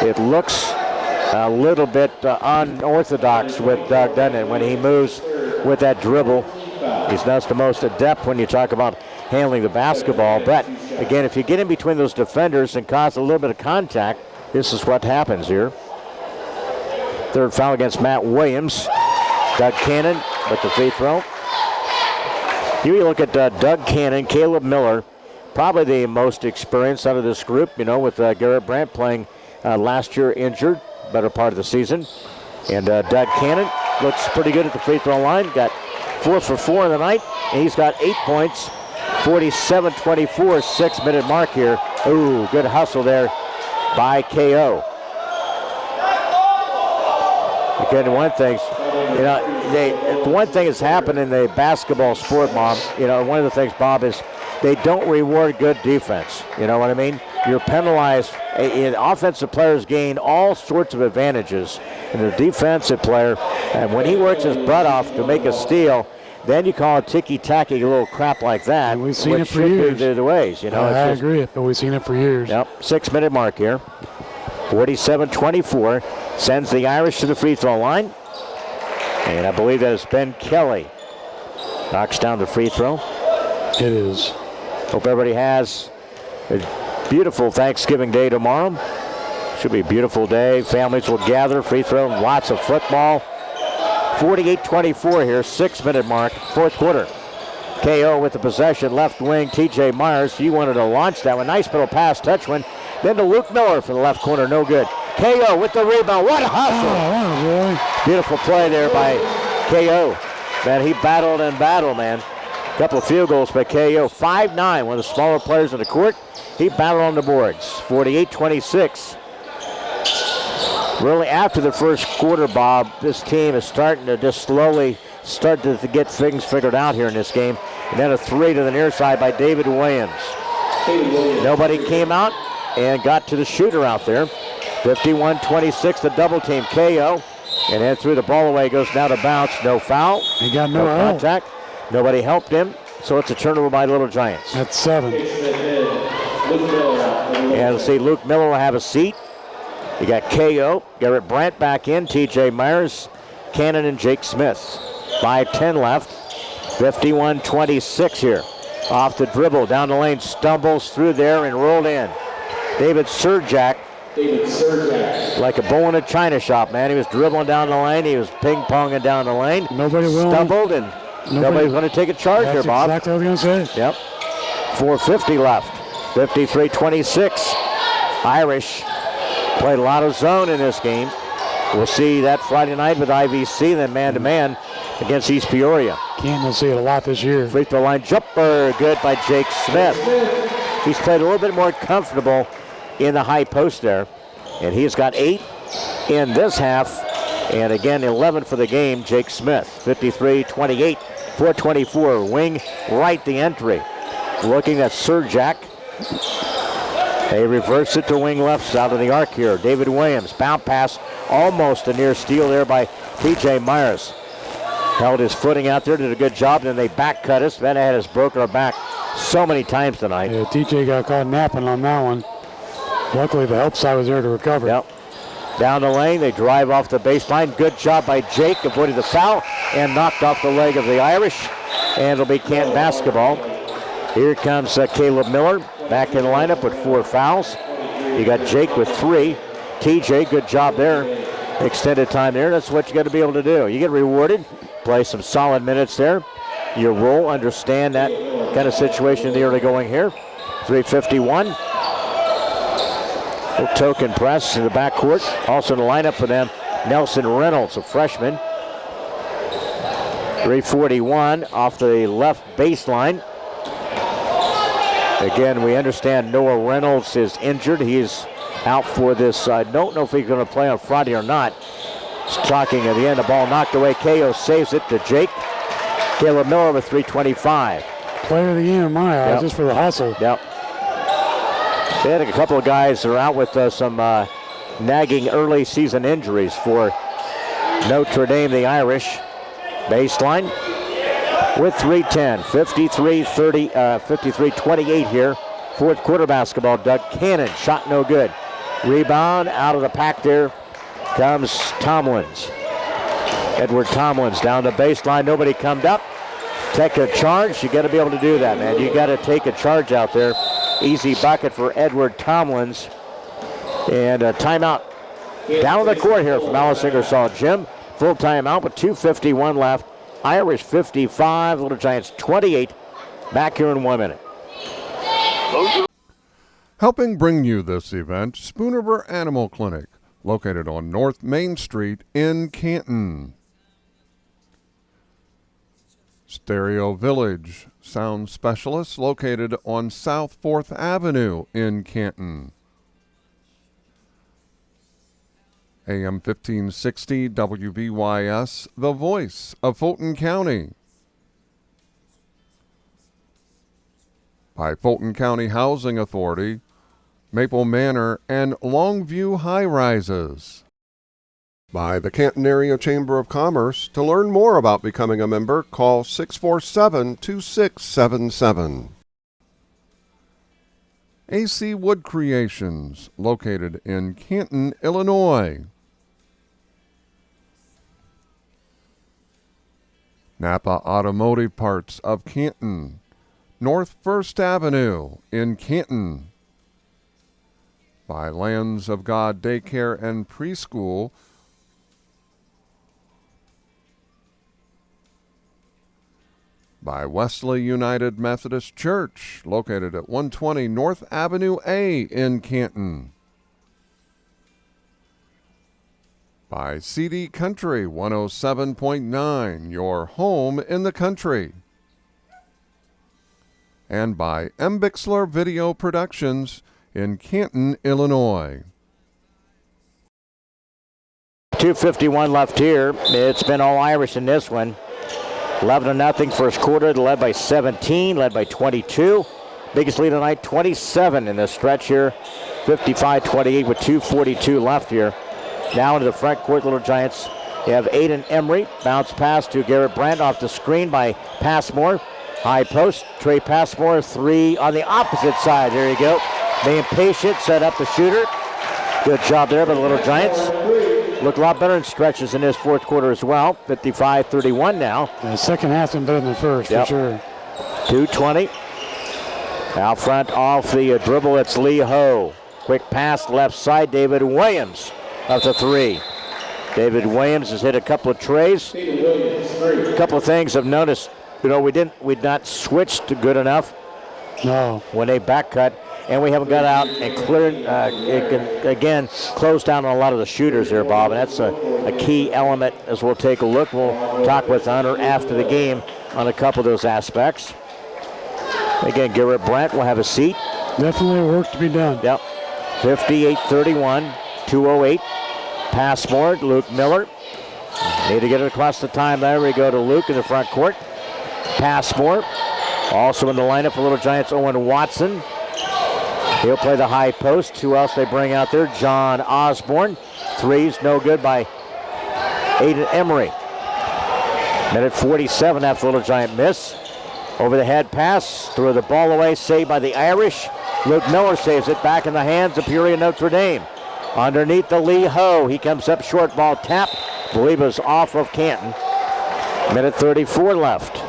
It looks a little bit unorthodox with Doug, doesn't it? When he moves with that dribble, he's not the most adept when you talk about handling the basketball. But again, if you get in between those defenders and cause a little bit of contact, this is what happens here. Third foul against Matt Williams. Doug Cannon with the free throw. Here you look at Doug Cannon, Caleb Miller, probably the most experienced out of this group, you know, with Garrett Brandt playing last year injured, better part of the season. And Doug Cannon looks pretty good at the free throw line. Got 4 for 4 in the night, and he's got 8 points. 47-24, 6-minute mark here. Ooh, good hustle there by KO. Again, one thing, you know, one thing that's happened in the basketball sport, Mom, you know, one of the things, Bob, is they don't reward good defense. You know what I mean? You're penalized. Offensive players gain all sorts of advantages in the defensive player, and when he works his butt off to make a steal, then you call it ticky-tacky little crap like that. And we've seen it for years. The ways, you know. I agree, but we've seen it for years. Yep, 6-minute mark here. 47-24 sends the Irish to the free throw line. And I believe that is Ben Kelly. Knocks down the free throw. It is. Hope everybody has a beautiful Thanksgiving Day tomorrow. Should be a beautiful day. Families will gather. Free throw, lots of football. 48-24 here, 6-minute mark, fourth quarter. KO with the possession, left wing, TJ Myers. He wanted to launch that one. Nice little pass, touch one. Then to Luke Miller for the left corner, no good. KO with the rebound. What a hustle! Oh, boy. Beautiful play there by KO. Man, he battled and battled, man. Couple of field goals by KO. 5'9", one of the smaller players on the court. He battled on the boards. 48-26. Really, after the first quarter, Bob, this team is starting to just slowly start to get things figured out here in this game. And then a three to the near side by David Williams. Nobody came out and got to the shooter out there. 51-26, the double team. KO. And then threw the ball away, goes down to bounce. No foul. He got no contact. Nobody helped him. So it's a turnover by Little Giants. That's 7. And let's see, Luke Miller will have a seat. You got KO, Garrett Brandt back in, TJ Myers, Cannon, and Jake Smith. 5:10 left. 51-26 here. Off the dribble, down the lane, stumbles through there and rolled in. David Surjak like a bull in a china shop, man. He was dribbling down the lane. He was ping-ponging down the lane. Nobody will. Stumbled, and nobody's going to take a charge here, Bob. That's exactly what I was going to say. Yep. 4:50 left. 53-26. Irish played a lot of zone in this game. We'll see that Friday night with IVC, then man-to-man against East Peoria. Canton will see it a lot this year. Free throw line jumper, good by Jake Smith. He's played a little bit more comfortable in the high post there, and he's got 8 in this half, and again 11 for the game. Jake Smith, 53-28, 4:24, wing right the entry. Looking at Surjak. They reverse it to wing left out of the arc here. David Williams, bounce pass, almost a near steal there by TJ Myers. Held his footing out there, did a good job, and then they back cut us. Van had us broken our back so many times tonight. Yeah, TJ got caught napping on that one. Luckily, the help side was there to recover. Yep. Down the lane, they drive off the baseline. Good job by Jake, avoided the foul, and knocked off the leg of the Irish. And it'll be Canton basketball. Here comes Caleb Miller, back in the lineup with 4 fouls. You got Jake with 3. TJ, good job there. Extended time there. That's what you got to be able to do. You get rewarded. Play some solid minutes there. Your role, understand that kind of situation in the early going here. 3:51. Little token press in the backcourt. Also in the lineup for them, Nelson Reynolds, a freshman. 3:41 off the left baseline. Again, we understand Noah Reynolds is injured. He's out for this. I don't know if he's going to play on Friday or not. Just talking at the end, the ball knocked away. KO saves it to Jake. Caleb Miller with 3:25. Player of the game in my eyes, just for the hustle. Yep. They had a couple of guys that are out with some nagging early season injuries for Notre Dame, the Irish. Baseline with 3:10, 53-28 here. Fourth quarter basketball. Doug Cannon, shot no good. Rebound out of the pack there comes Tomlins. Edward Tomlins down the baseline. Nobody come up. Take a charge. You got to be able to do that, man. You got to take a charge out there. Easy bucket for Edward Tomlins. And a timeout down the court here from Alice Ingersoll Gym. Full timeout with 2:51 left. Irish 55, Little Giants 28. Back here in 1 minute. Helping bring you this event, Spoonerber Animal Clinic, located on North Main Street in Canton. Stereo Village, sound specialists located on South 4th Avenue in Canton. AM 1560 WBYS, the voice of Fulton County. By Fulton County Housing Authority, Maple Manor, and Longview High Rises. By the Canton Area Chamber of Commerce. To learn more about becoming a member, call 647-2677. AC Wood Creations, located in Canton, Illinois. Napa Automotive Parts of Canton, North 1st Avenue in Canton. By Lands of God Daycare and Preschool, by Wesley United Methodist Church, located at 120 North Avenue A in Canton. By CD Country 107.9, your home in the country. And by M. Bixler Video Productions in Canton, Illinois. 2:51 left here. It's been all Irish in this one. 11-0 first quarter, led by 17, led by 22. Biggest lead tonight, 27 in this stretch here. 55-28 with 2:42 left here. Now into the front court, Little Giants. You have Aiden Emery. Bounce pass to Garrett Brandt off the screen by Passmore. High post, Trey Passmore, 3 on the opposite side. There you go. Being patient, set up the shooter. Good job there by the Little Giants. Looked a lot better in stretches in this fourth quarter as well. 55-31 now. The second half's been better than the first, for sure. 2:20. Out front off the dribble, it's Lee Ho. Quick pass left side. David Williams up to 3. David Williams has hit a couple of trays. A couple of things I've noticed. We'd not switched good enough. No. When they back cut, and we haven't got out and cleared, again, closed down on a lot of the shooters there, Bob, and that's a key element as we'll take a look. We'll talk with Hunter after the game on a couple of those aspects. Again, Garrett Brandt will have a seat. Definitely work to be done. Yep. 58-31, 2:08. Pass more, Luke Miller. Need to get it across the timeline. We go to Luke in the front court. Pass more. Also in the lineup for Little Giants, Owen Watson. He'll play the high post. Who else they bring out there? John Osborne. Threes, no good by Aiden Emery. Minute 47 after Little Giant miss. Over the head pass, threw the ball away, saved by the Irish. Luke Miller saves it back in the hands of Peoria Notre Dame. Underneath the Lee Ho, he comes up short, ball tap. Believe it was off of Canton. Minute 34 left.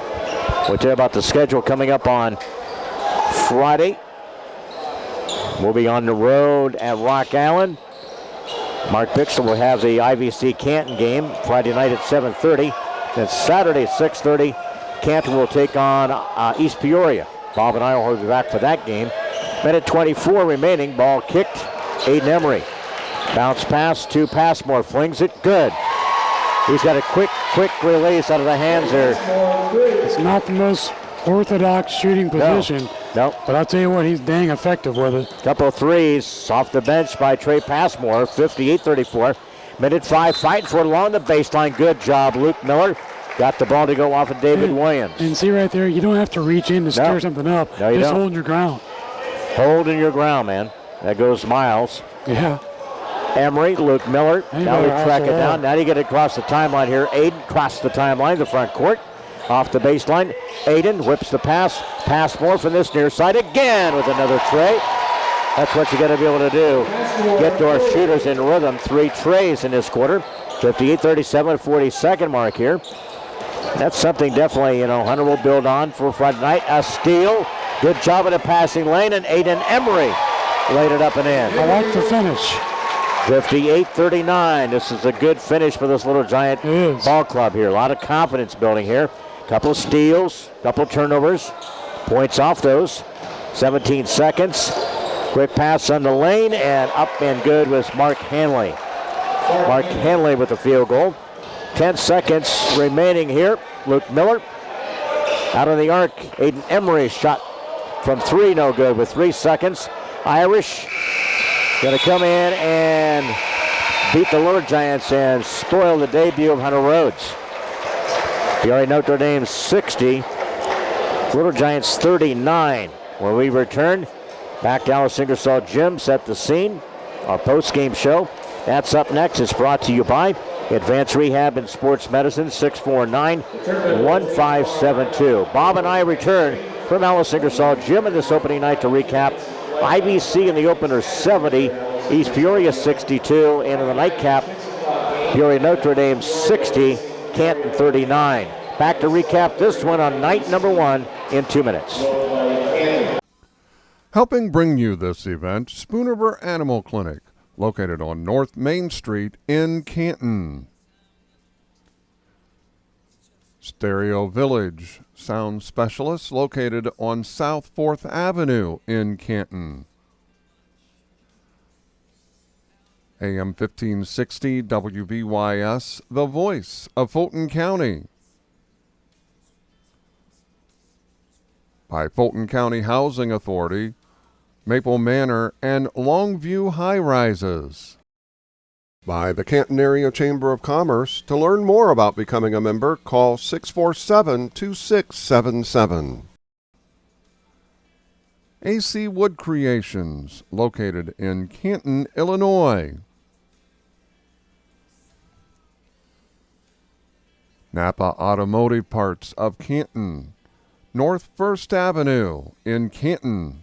We'll tell you about the schedule coming up on Friday. We'll be on the road at Rock Island. Mark Bixler will have the IVC Canton game Friday night at 7:30. Then Saturday at 6:30, Canton will take on East Peoria. Bob and I will be back for that game. Minute 24 remaining. Ball kicked. Aiden Emery. Bounce pass to Passmore. Flings it. Good. He's got a quick release out of the hands there. It's not the most orthodox shooting position. No. But I'll tell you what, he's dang effective with it. Couple of threes off the bench by Trey Passmore. 58-34. Minute 5, fighting for it along the baseline. Good job, Luke Miller. Got the ball to go off of David Williams. And see right there, you don't have to reach in to stir something up. No, you Just don't. hold your ground. Holding your ground, man. That goes Miles. Yeah. Emery, Luke Miller. Now we track it down. Now you get across the timeline here. Aiden crossed the timeline, the front court. Off the baseline. Aiden whips the pass. Pass more from this near side again with another tray. That's what you got to be able to do. Get to our shooters in rhythm. 3 trays in this quarter. 58-37, 42nd mark here. That's something definitely, Hunter will build on for Friday night. A steal. Good job in the passing lane, and Aiden Emery laid it up and in. I like the finish. 58-39. This is a good finish for this Little Giant ball club here. A lot of confidence building here. Couple of steals, couple of turnovers. Points off those. 17 seconds. Quick pass on the lane, and up and good was Mark Hanley. Mark Hanley with the field goal. 10 seconds remaining here. Luke Miller out of the arc. Aiden Emery shot from 3, no good with 3 seconds. Irish going to come in and beat the Little Giants and spoil the debut of Hunter Rhodes. Peoria Notre Dame 60, Little Giants 39. When we return, back to Alice Ingersoll Gym, set the scene. Our post-game show. That's up next. It's brought to you by Advanced Rehab and Sports Medicine, 649-1572. Bob and I return from Alice Ingersoll Gym in this opening night to recap IVC in the opener 70, East Peoria 62, and in the nightcap, Peoria Notre Dame 60, Canton 39. Back to recap this one on night number 1 in 2 minutes. Helping bring you this event, Spoonerver Animal Clinic, located on North Main Street in Canton. Stereo Village, sound specialist located on South 4th Avenue in Canton. AM 1560 WVYS, the voice of Fulton County. By Fulton County Housing Authority, Maple Manor, and Longview High Rises. By the Canton Area Chamber of Commerce. To learn more about becoming a member, call 647-2677. AC Wood Creations, located in Canton, Illinois. Napa Automotive Parts of Canton, North 1st Avenue in Canton.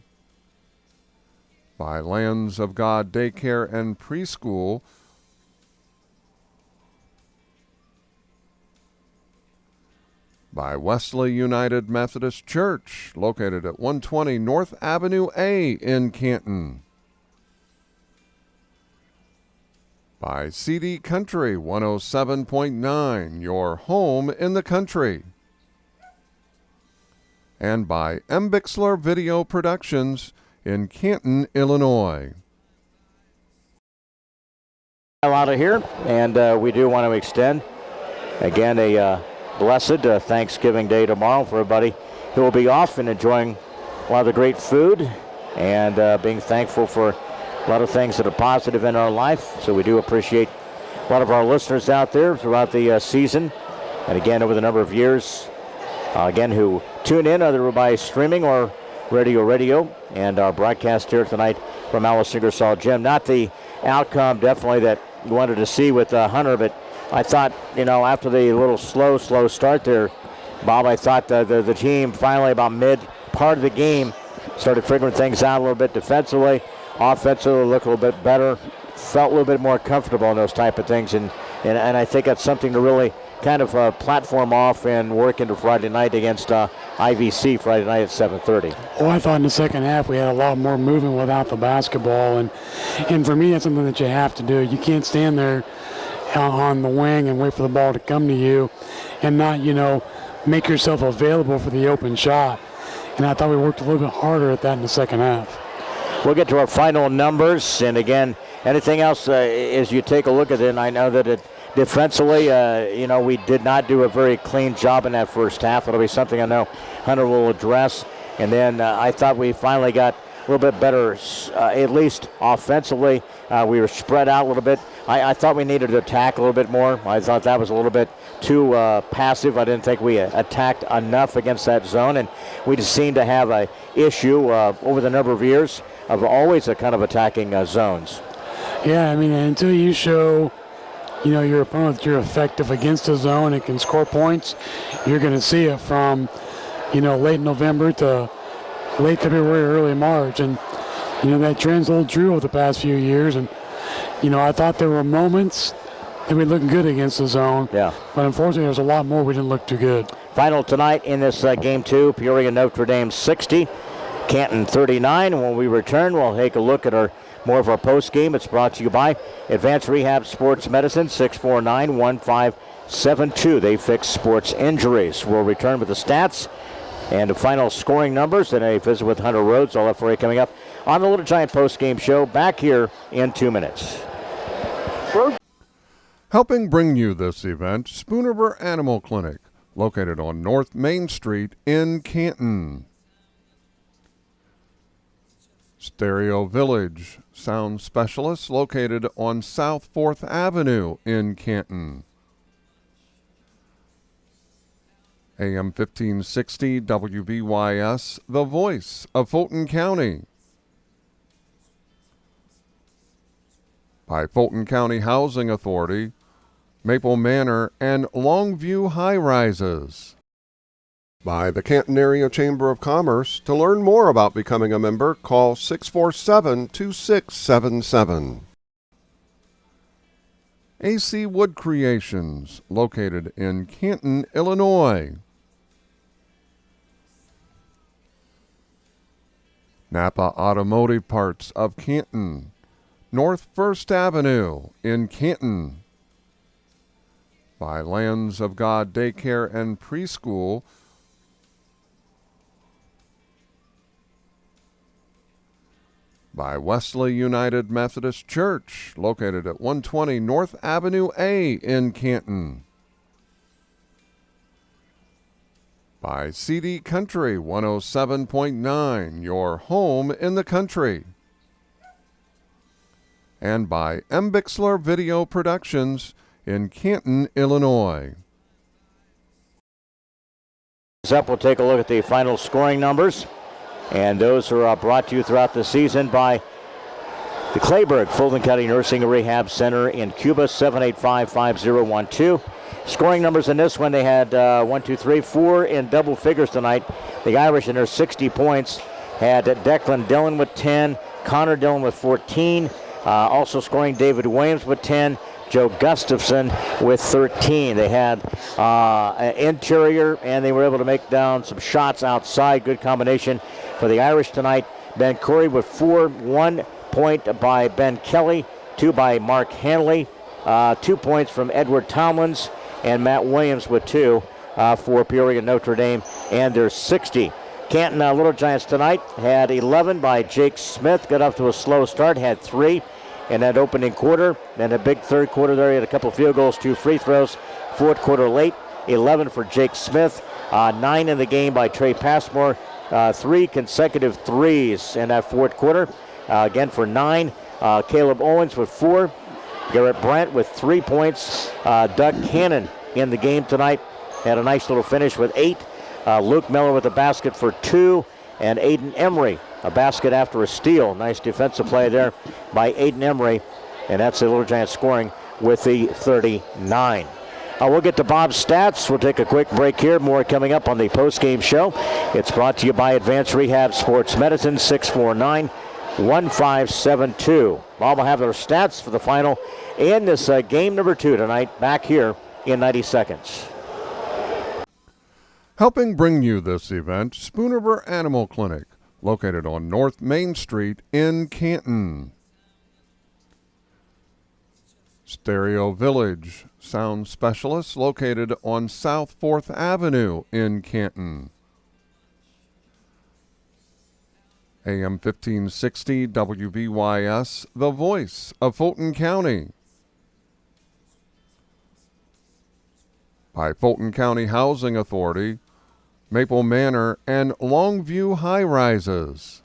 By Lands of God Daycare and Preschool, by Wesley United Methodist Church, located at 120 North Avenue A in Canton. By CD Country 107.9, your home in the country. And by M. Bixler Video Productions in Canton, Illinois. Out of here, and we do want to extend, again, a blessed Thanksgiving Day tomorrow for everybody who will be off and enjoying a lot of the great food and being thankful for a lot of things that are positive in our life. So we do appreciate a lot of our listeners out there throughout the season, and again over the number of years, again, who tune in either by streaming or radio, and our broadcast here tonight from Alice Ingersoll Gym. Not the outcome definitely that you wanted to see with Hunter, but I thought, after the little slow start there, Bob, I thought the team finally about mid part of the game started figuring things out a little bit defensively. Offensively looked a little bit better, felt a little bit more comfortable in those type of things, and I think that's something to really kind of platform off and work into Friday night against IVC Friday night at 7:30. Well, I thought in the second half we had a lot more movement without the basketball, and for me that's something that you have to do. You can't stand there on the wing and wait for the ball to come to you and not, make yourself available for the open shot. And I thought we worked a little bit harder at that in the second half. We'll get to our final numbers, and again, anything else as you take a look at it, and I know that defensively, we did not do a very clean job in that first half. It'll be something I know Hunter will address. And then I thought we finally got a little bit better, at least offensively. We were spread out a little bit. I thought we needed to attack a little bit more. I thought that was a little bit too passive. I didn't think we attacked enough against that zone, and we just seemed to have an issue over the number of years of always a kind of attacking zones. Yeah, I mean, until you show, your opponent that you're effective against the zone and can score points, you're going to see it from, late November to late February, early March. And, that trend's hold true over the past few years. And, I thought there were moments that we looked good against the zone. Yeah. But unfortunately, there's a lot more we didn't look too good. Final tonight in this game 2, Peoria Notre Dame 60, Canton 39. And when we return, we'll take a look at more of our post game. It's brought to you by Advanced Rehab Sports Medicine, 649-1572. They fix sports injuries. We'll return with the stats and the final scoring numbers and a visit with Hunter Rhodes. All that for you coming up on the Little Giant post game show. Back here in 2 minutes. Helping bring you this event, Spoonerber Animal Clinic, located on North Main Street in Canton. Stereo Village, sound specialist located on South 4th Avenue in Canton. AM 1560 WBYS, the voice of Fulton County. By Fulton County Housing Authority, Maple Manor, and Longview High Rises. By the Canton Area Chamber of Commerce. To learn more about becoming a member, call 647-2677. AC Wood Creations, located in Canton, Illinois. Napa Automotive Parts of Canton, North 1st Avenue in Canton. By Lands of God Daycare and Preschool, by Wesley United Methodist Church, located at 120 North Avenue A in Canton. By CD Country 107.9, your home in the country. And by M. Bixler Video Productions in Canton, Illinois. Up, we'll take a look at the final scoring numbers. And those are brought to you throughout the season by the Clayburgh Fulton County Nursing and Rehab Center in Cuba, 785-5012. Scoring numbers in this one, they had 4 in double figures tonight. The Irish in their 60 points had Declan Dillon with 10, Connor Dillon with 14, also scoring David Williams with 10, Joe Gustafson with 13. They had an interior, and they were able to make down some shots outside. Good combination for the Irish tonight. Ben Corey with 4, 1 point by Ben Kelly, 2 by Mark Hanley, 2 points from Edward Tomlins and Matt Williams with 2 for Peoria Notre Dame, and there's 60. Canton Little Giants tonight had 11 by Jake Smith. Got off to a slow start, had 3 in that opening quarter. Then a big third quarter there. He had a couple field goals, 2 free throws. Fourth quarter late, 11 for Jake Smith. 9 in the game by Trey Passmore. 3 consecutive threes in that fourth quarter. Again for 9. Caleb Owens with 4. Garrett Brandt with 3 points. Doug Cannon in the game tonight. Had a nice little finish with 8. Luke Miller with a basket for 2. And Aiden Emery, a basket after a steal. Nice defensive play there by Aiden Emery. And that's the Little Giants scoring with the 39. We'll get to Bob's stats. We'll take a quick break here. More coming up on the post-game show. It's brought to you by Advanced Rehab Sports Medicine, 649-1572. Bob will have their stats for the final and this game number 2 tonight back here in 90 seconds. Helping bring you this event, Spoonerber Animal Clinic, located on North Main Street in Canton. Stereo Village, sound specialists located on South 4th Avenue in Canton. AM 1560 WVYS, the voice of Fulton County. By Fulton County Housing Authority, Maple Manor, and Longview High Rises.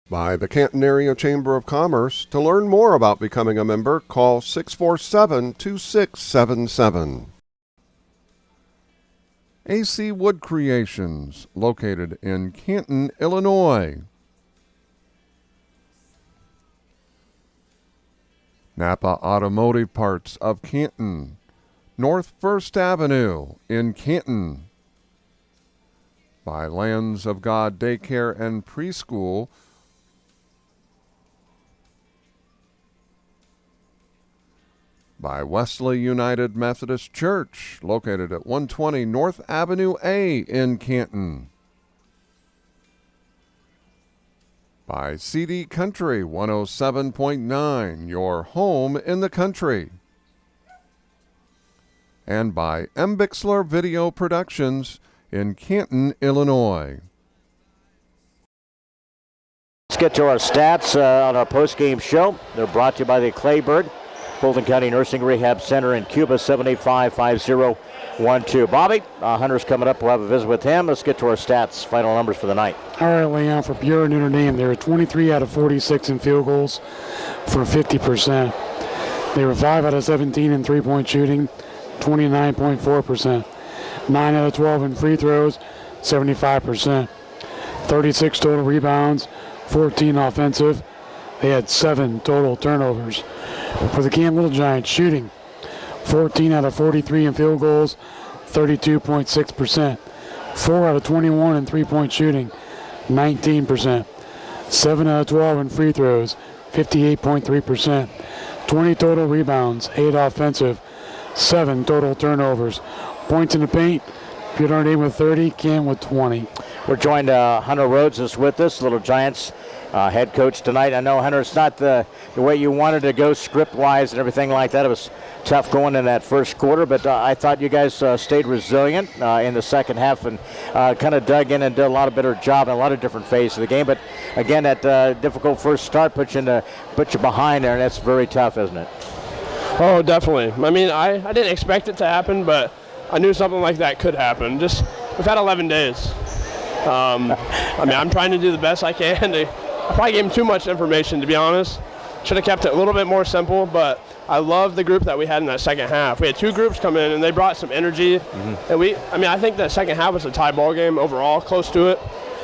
By the Canton Area Chamber of Commerce. To learn more about becoming a member, call 647-2677. AC Wood Creations, located in Canton, Illinois. Napa Automotive Parts of Canton, North 1st Avenue in Canton. By Lands of God Daycare and Preschool, by Wesley United Methodist Church, located at 120 North Avenue A in Canton. By CD Country 107.9, your home in the country. And by M. Bixler Video Productions in Canton, Illinois. Let's get to our stats on our post-game show. They're brought to you by the Claybird Fulton County Nursing Rehab Center in Cuba, 785-5012. Bobby, Hunter's coming up. We'll have a visit with him. Let's get to our stats, final numbers for the night. All right, Leon, for Peoria Notre Dame, they were 23 out of 46 in field goals for 50%. They were 5 out of 17 in three-point shooting, 29.4%. 9 out of 12 in free throws, 75%. 36 total rebounds, 14 offensive. They had 7 total turnovers. For the Canton Little Giants, shooting 14 out of 43 in field goals, 32.6%. 4 out of 21 in three-point shooting, 19%. 7 out of 12 in free throws, 58.3%. 20 total rebounds, 8 offensive, 7 total turnovers. Points in the paint, Peoria Notre Dame with 30, Canton with 20. We're joined, Hunter Rhodes is with us, Little Giants head coach tonight. I know, Hunter, it's not the way you wanted to go script-wise and everything like that. It was tough going in that first quarter, but I thought you guys stayed resilient in the second half and kind of dug in and did a lot of better job in a lot of different phases of the game. But again, that difficult first start put you behind there, and that's very tough, isn't it? Oh, definitely. I mean, I didn't expect it to happen, but I knew something like that could happen. We've had 11 days. I mean, I'm trying to do the best I can. I probably gave him too much information, to be honest. Should have kept it a little bit more simple, but I love the group that we had in that second half. We had 2 groups come in, and they brought some energy. Mm-hmm. And I think that second half was a tie ball game overall, close to it.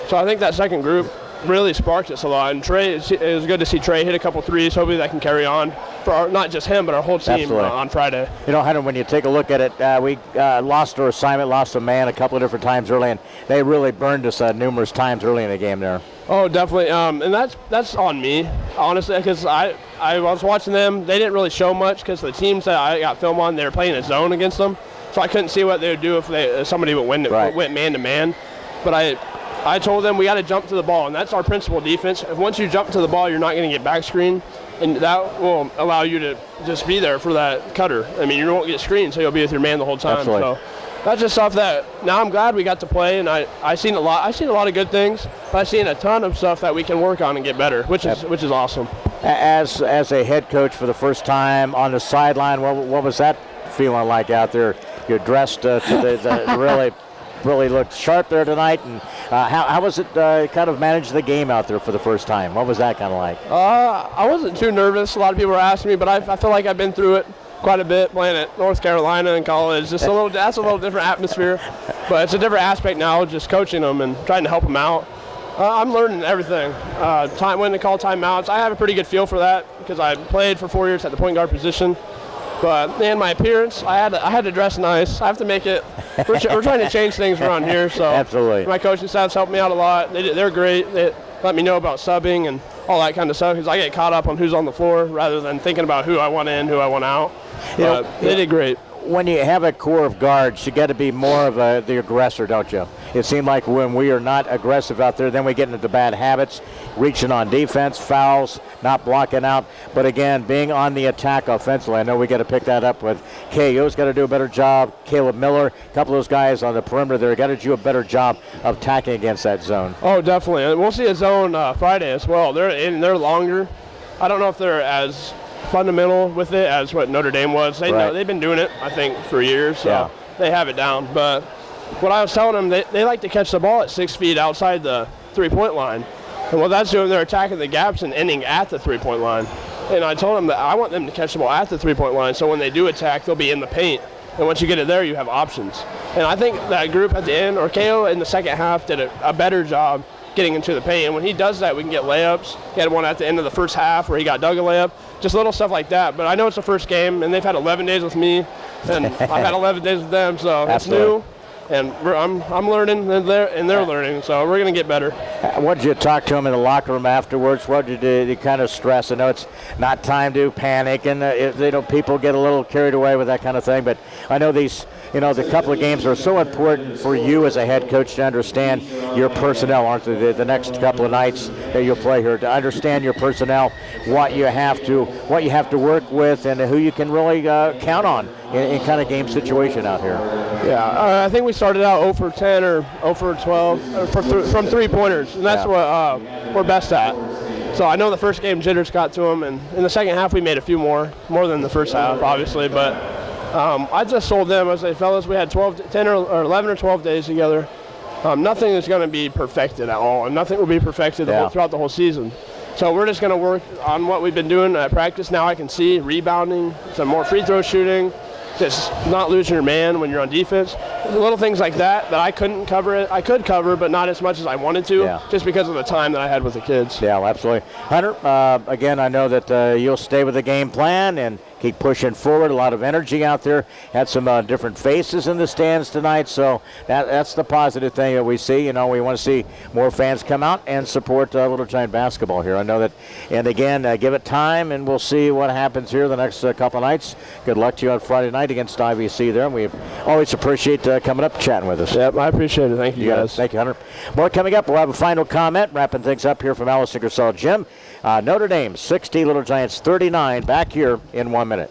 So I think that second group really sparked us a lot. And Trey, it was good to see Trey hit a couple threes. Hopefully that can carry on for not just him, but our whole team on Friday. You know, Hunter, when you take a look at it, we lost our assignment, lost a man a couple of different times early, and they really burned us numerous times early in the game there. Oh, definitely. And that's on me, honestly, because I was watching them. They didn't really show much because the teams that I got film on, they were playing a zone against them. So I couldn't see what they would do if somebody went man-to-man. But I told them we got to jump to the ball, and that's our principal defense. If once you jump to the ball, you're not going to get back screen, and that will allow you to just be there for that cutter. I mean, you won't get screened, so you'll be with your man the whole time. Absolutely. So that's just stuff that now I'm glad we got to play, and I seen a lot of good things, but I've seen a ton of stuff that we can work on and get better, which is awesome. As a head coach for the first time on the sideline, what was that feeling like out there? You're dressed to really looked sharp there tonight, and how was it kind of manage the game out there for the first time? What was that kind of like? I wasn't too nervous. A lot of people were asking me, but I feel like I've been through it quite a bit playing at North Carolina in college. That's a little different atmosphere, but it's a different aspect now, just coaching them and trying to help them out. I'm learning everything. When to call timeouts, I have a pretty good feel for that because I played for 4 years at the point guard position. But man, my appearance, I had to dress nice. I have to make it. We're trying to change things around here. So absolutely, my coaching staff's helped me out a lot. They're great. They let me know about subbing and all that kind of stuff because I get caught up on who's on the floor rather than thinking about who I want in, who I want out. They did great. When you have a core of guards, you got to be more of the aggressor, don't you? It seemed like when we are not aggressive out there, then we get into the bad habits, reaching on defense, fouls, not blocking out. But again, being on the attack offensively, I know we got to pick that up with KO's got to do a better job. Caleb Miller, a couple of those guys on the perimeter there, got to do a better job of attacking against that zone. Oh, definitely. And we'll see a zone Friday as well. They're longer. I don't know if they're as fundamental with it as what Notre Dame was. They've been doing it, I think, for years, so they have it down. But what I was telling them, they like to catch the ball at 6 feet outside the three-point line. And what that's doing, they're attacking the gaps and ending at the three-point line. And I told them that I want them to catch the ball at the three-point line, so when they do attack, they'll be in the paint. And once you get it there, you have options. And I think that group at the end, or KO in the second half, did a better job getting into the paint. And when he does that, we can get layups. He had one at the end of the first half where he got dug a layup. Just little stuff like that. But I know it's the first game, and they've had 11 days with me, and I've had 11 days with them, so it's new. And I'm learning, and they're learning, so we're going to get better. What did you talk to them in the locker room afterwards? What did you kind of stress? I know it's not time to panic, and people get a little carried away with that kind of thing. But I know these, the couple of games are so important for you as a head coach to understand your personnel, aren't they? The next couple of nights that you'll play here, to understand your personnel, what you have to work with, and who you can really count on in kind of game situation out here. Yeah, I think we started out 0 for 10 or 0 for 12 from three-pointers, and that's what we're best at. So I know the first game jitters got to them, and in the second half we made a few more than the first half, obviously. But I just told them, I said, fellas, we had 10 or 11 or 12 days together. Nothing is going to be perfected at all, and nothing will be perfected throughout the whole season. So we're just going to work on what we've been doing at practice. Now I can see rebounding, some more free throw shooting, just not losing your man when you're on defense. Little things like that I couldn't cover. I could cover, but not as much as I wanted to, just because of the time that I had with the kids. Yeah, absolutely. Hunter, again, I know that you'll stay with the game plan and keep pushing forward. A lot of energy out there. Had some different faces in the stands tonight, so that's the positive thing that we see. We want to see more fans come out and support Little Giant basketball here. I know that, and again, give it time, and we'll see what happens here the next couple of nights. Good luck to you on Friday night against IVC there, and we always appreciate coming up chatting with us. Yep, I appreciate it. Thank you, guys. Thank you, Hunter. More coming up. We'll have a final comment, wrapping things up here from Alice Ingersoll Gym. Notre Dame 60, Little Giants 39, back here in 1 minute.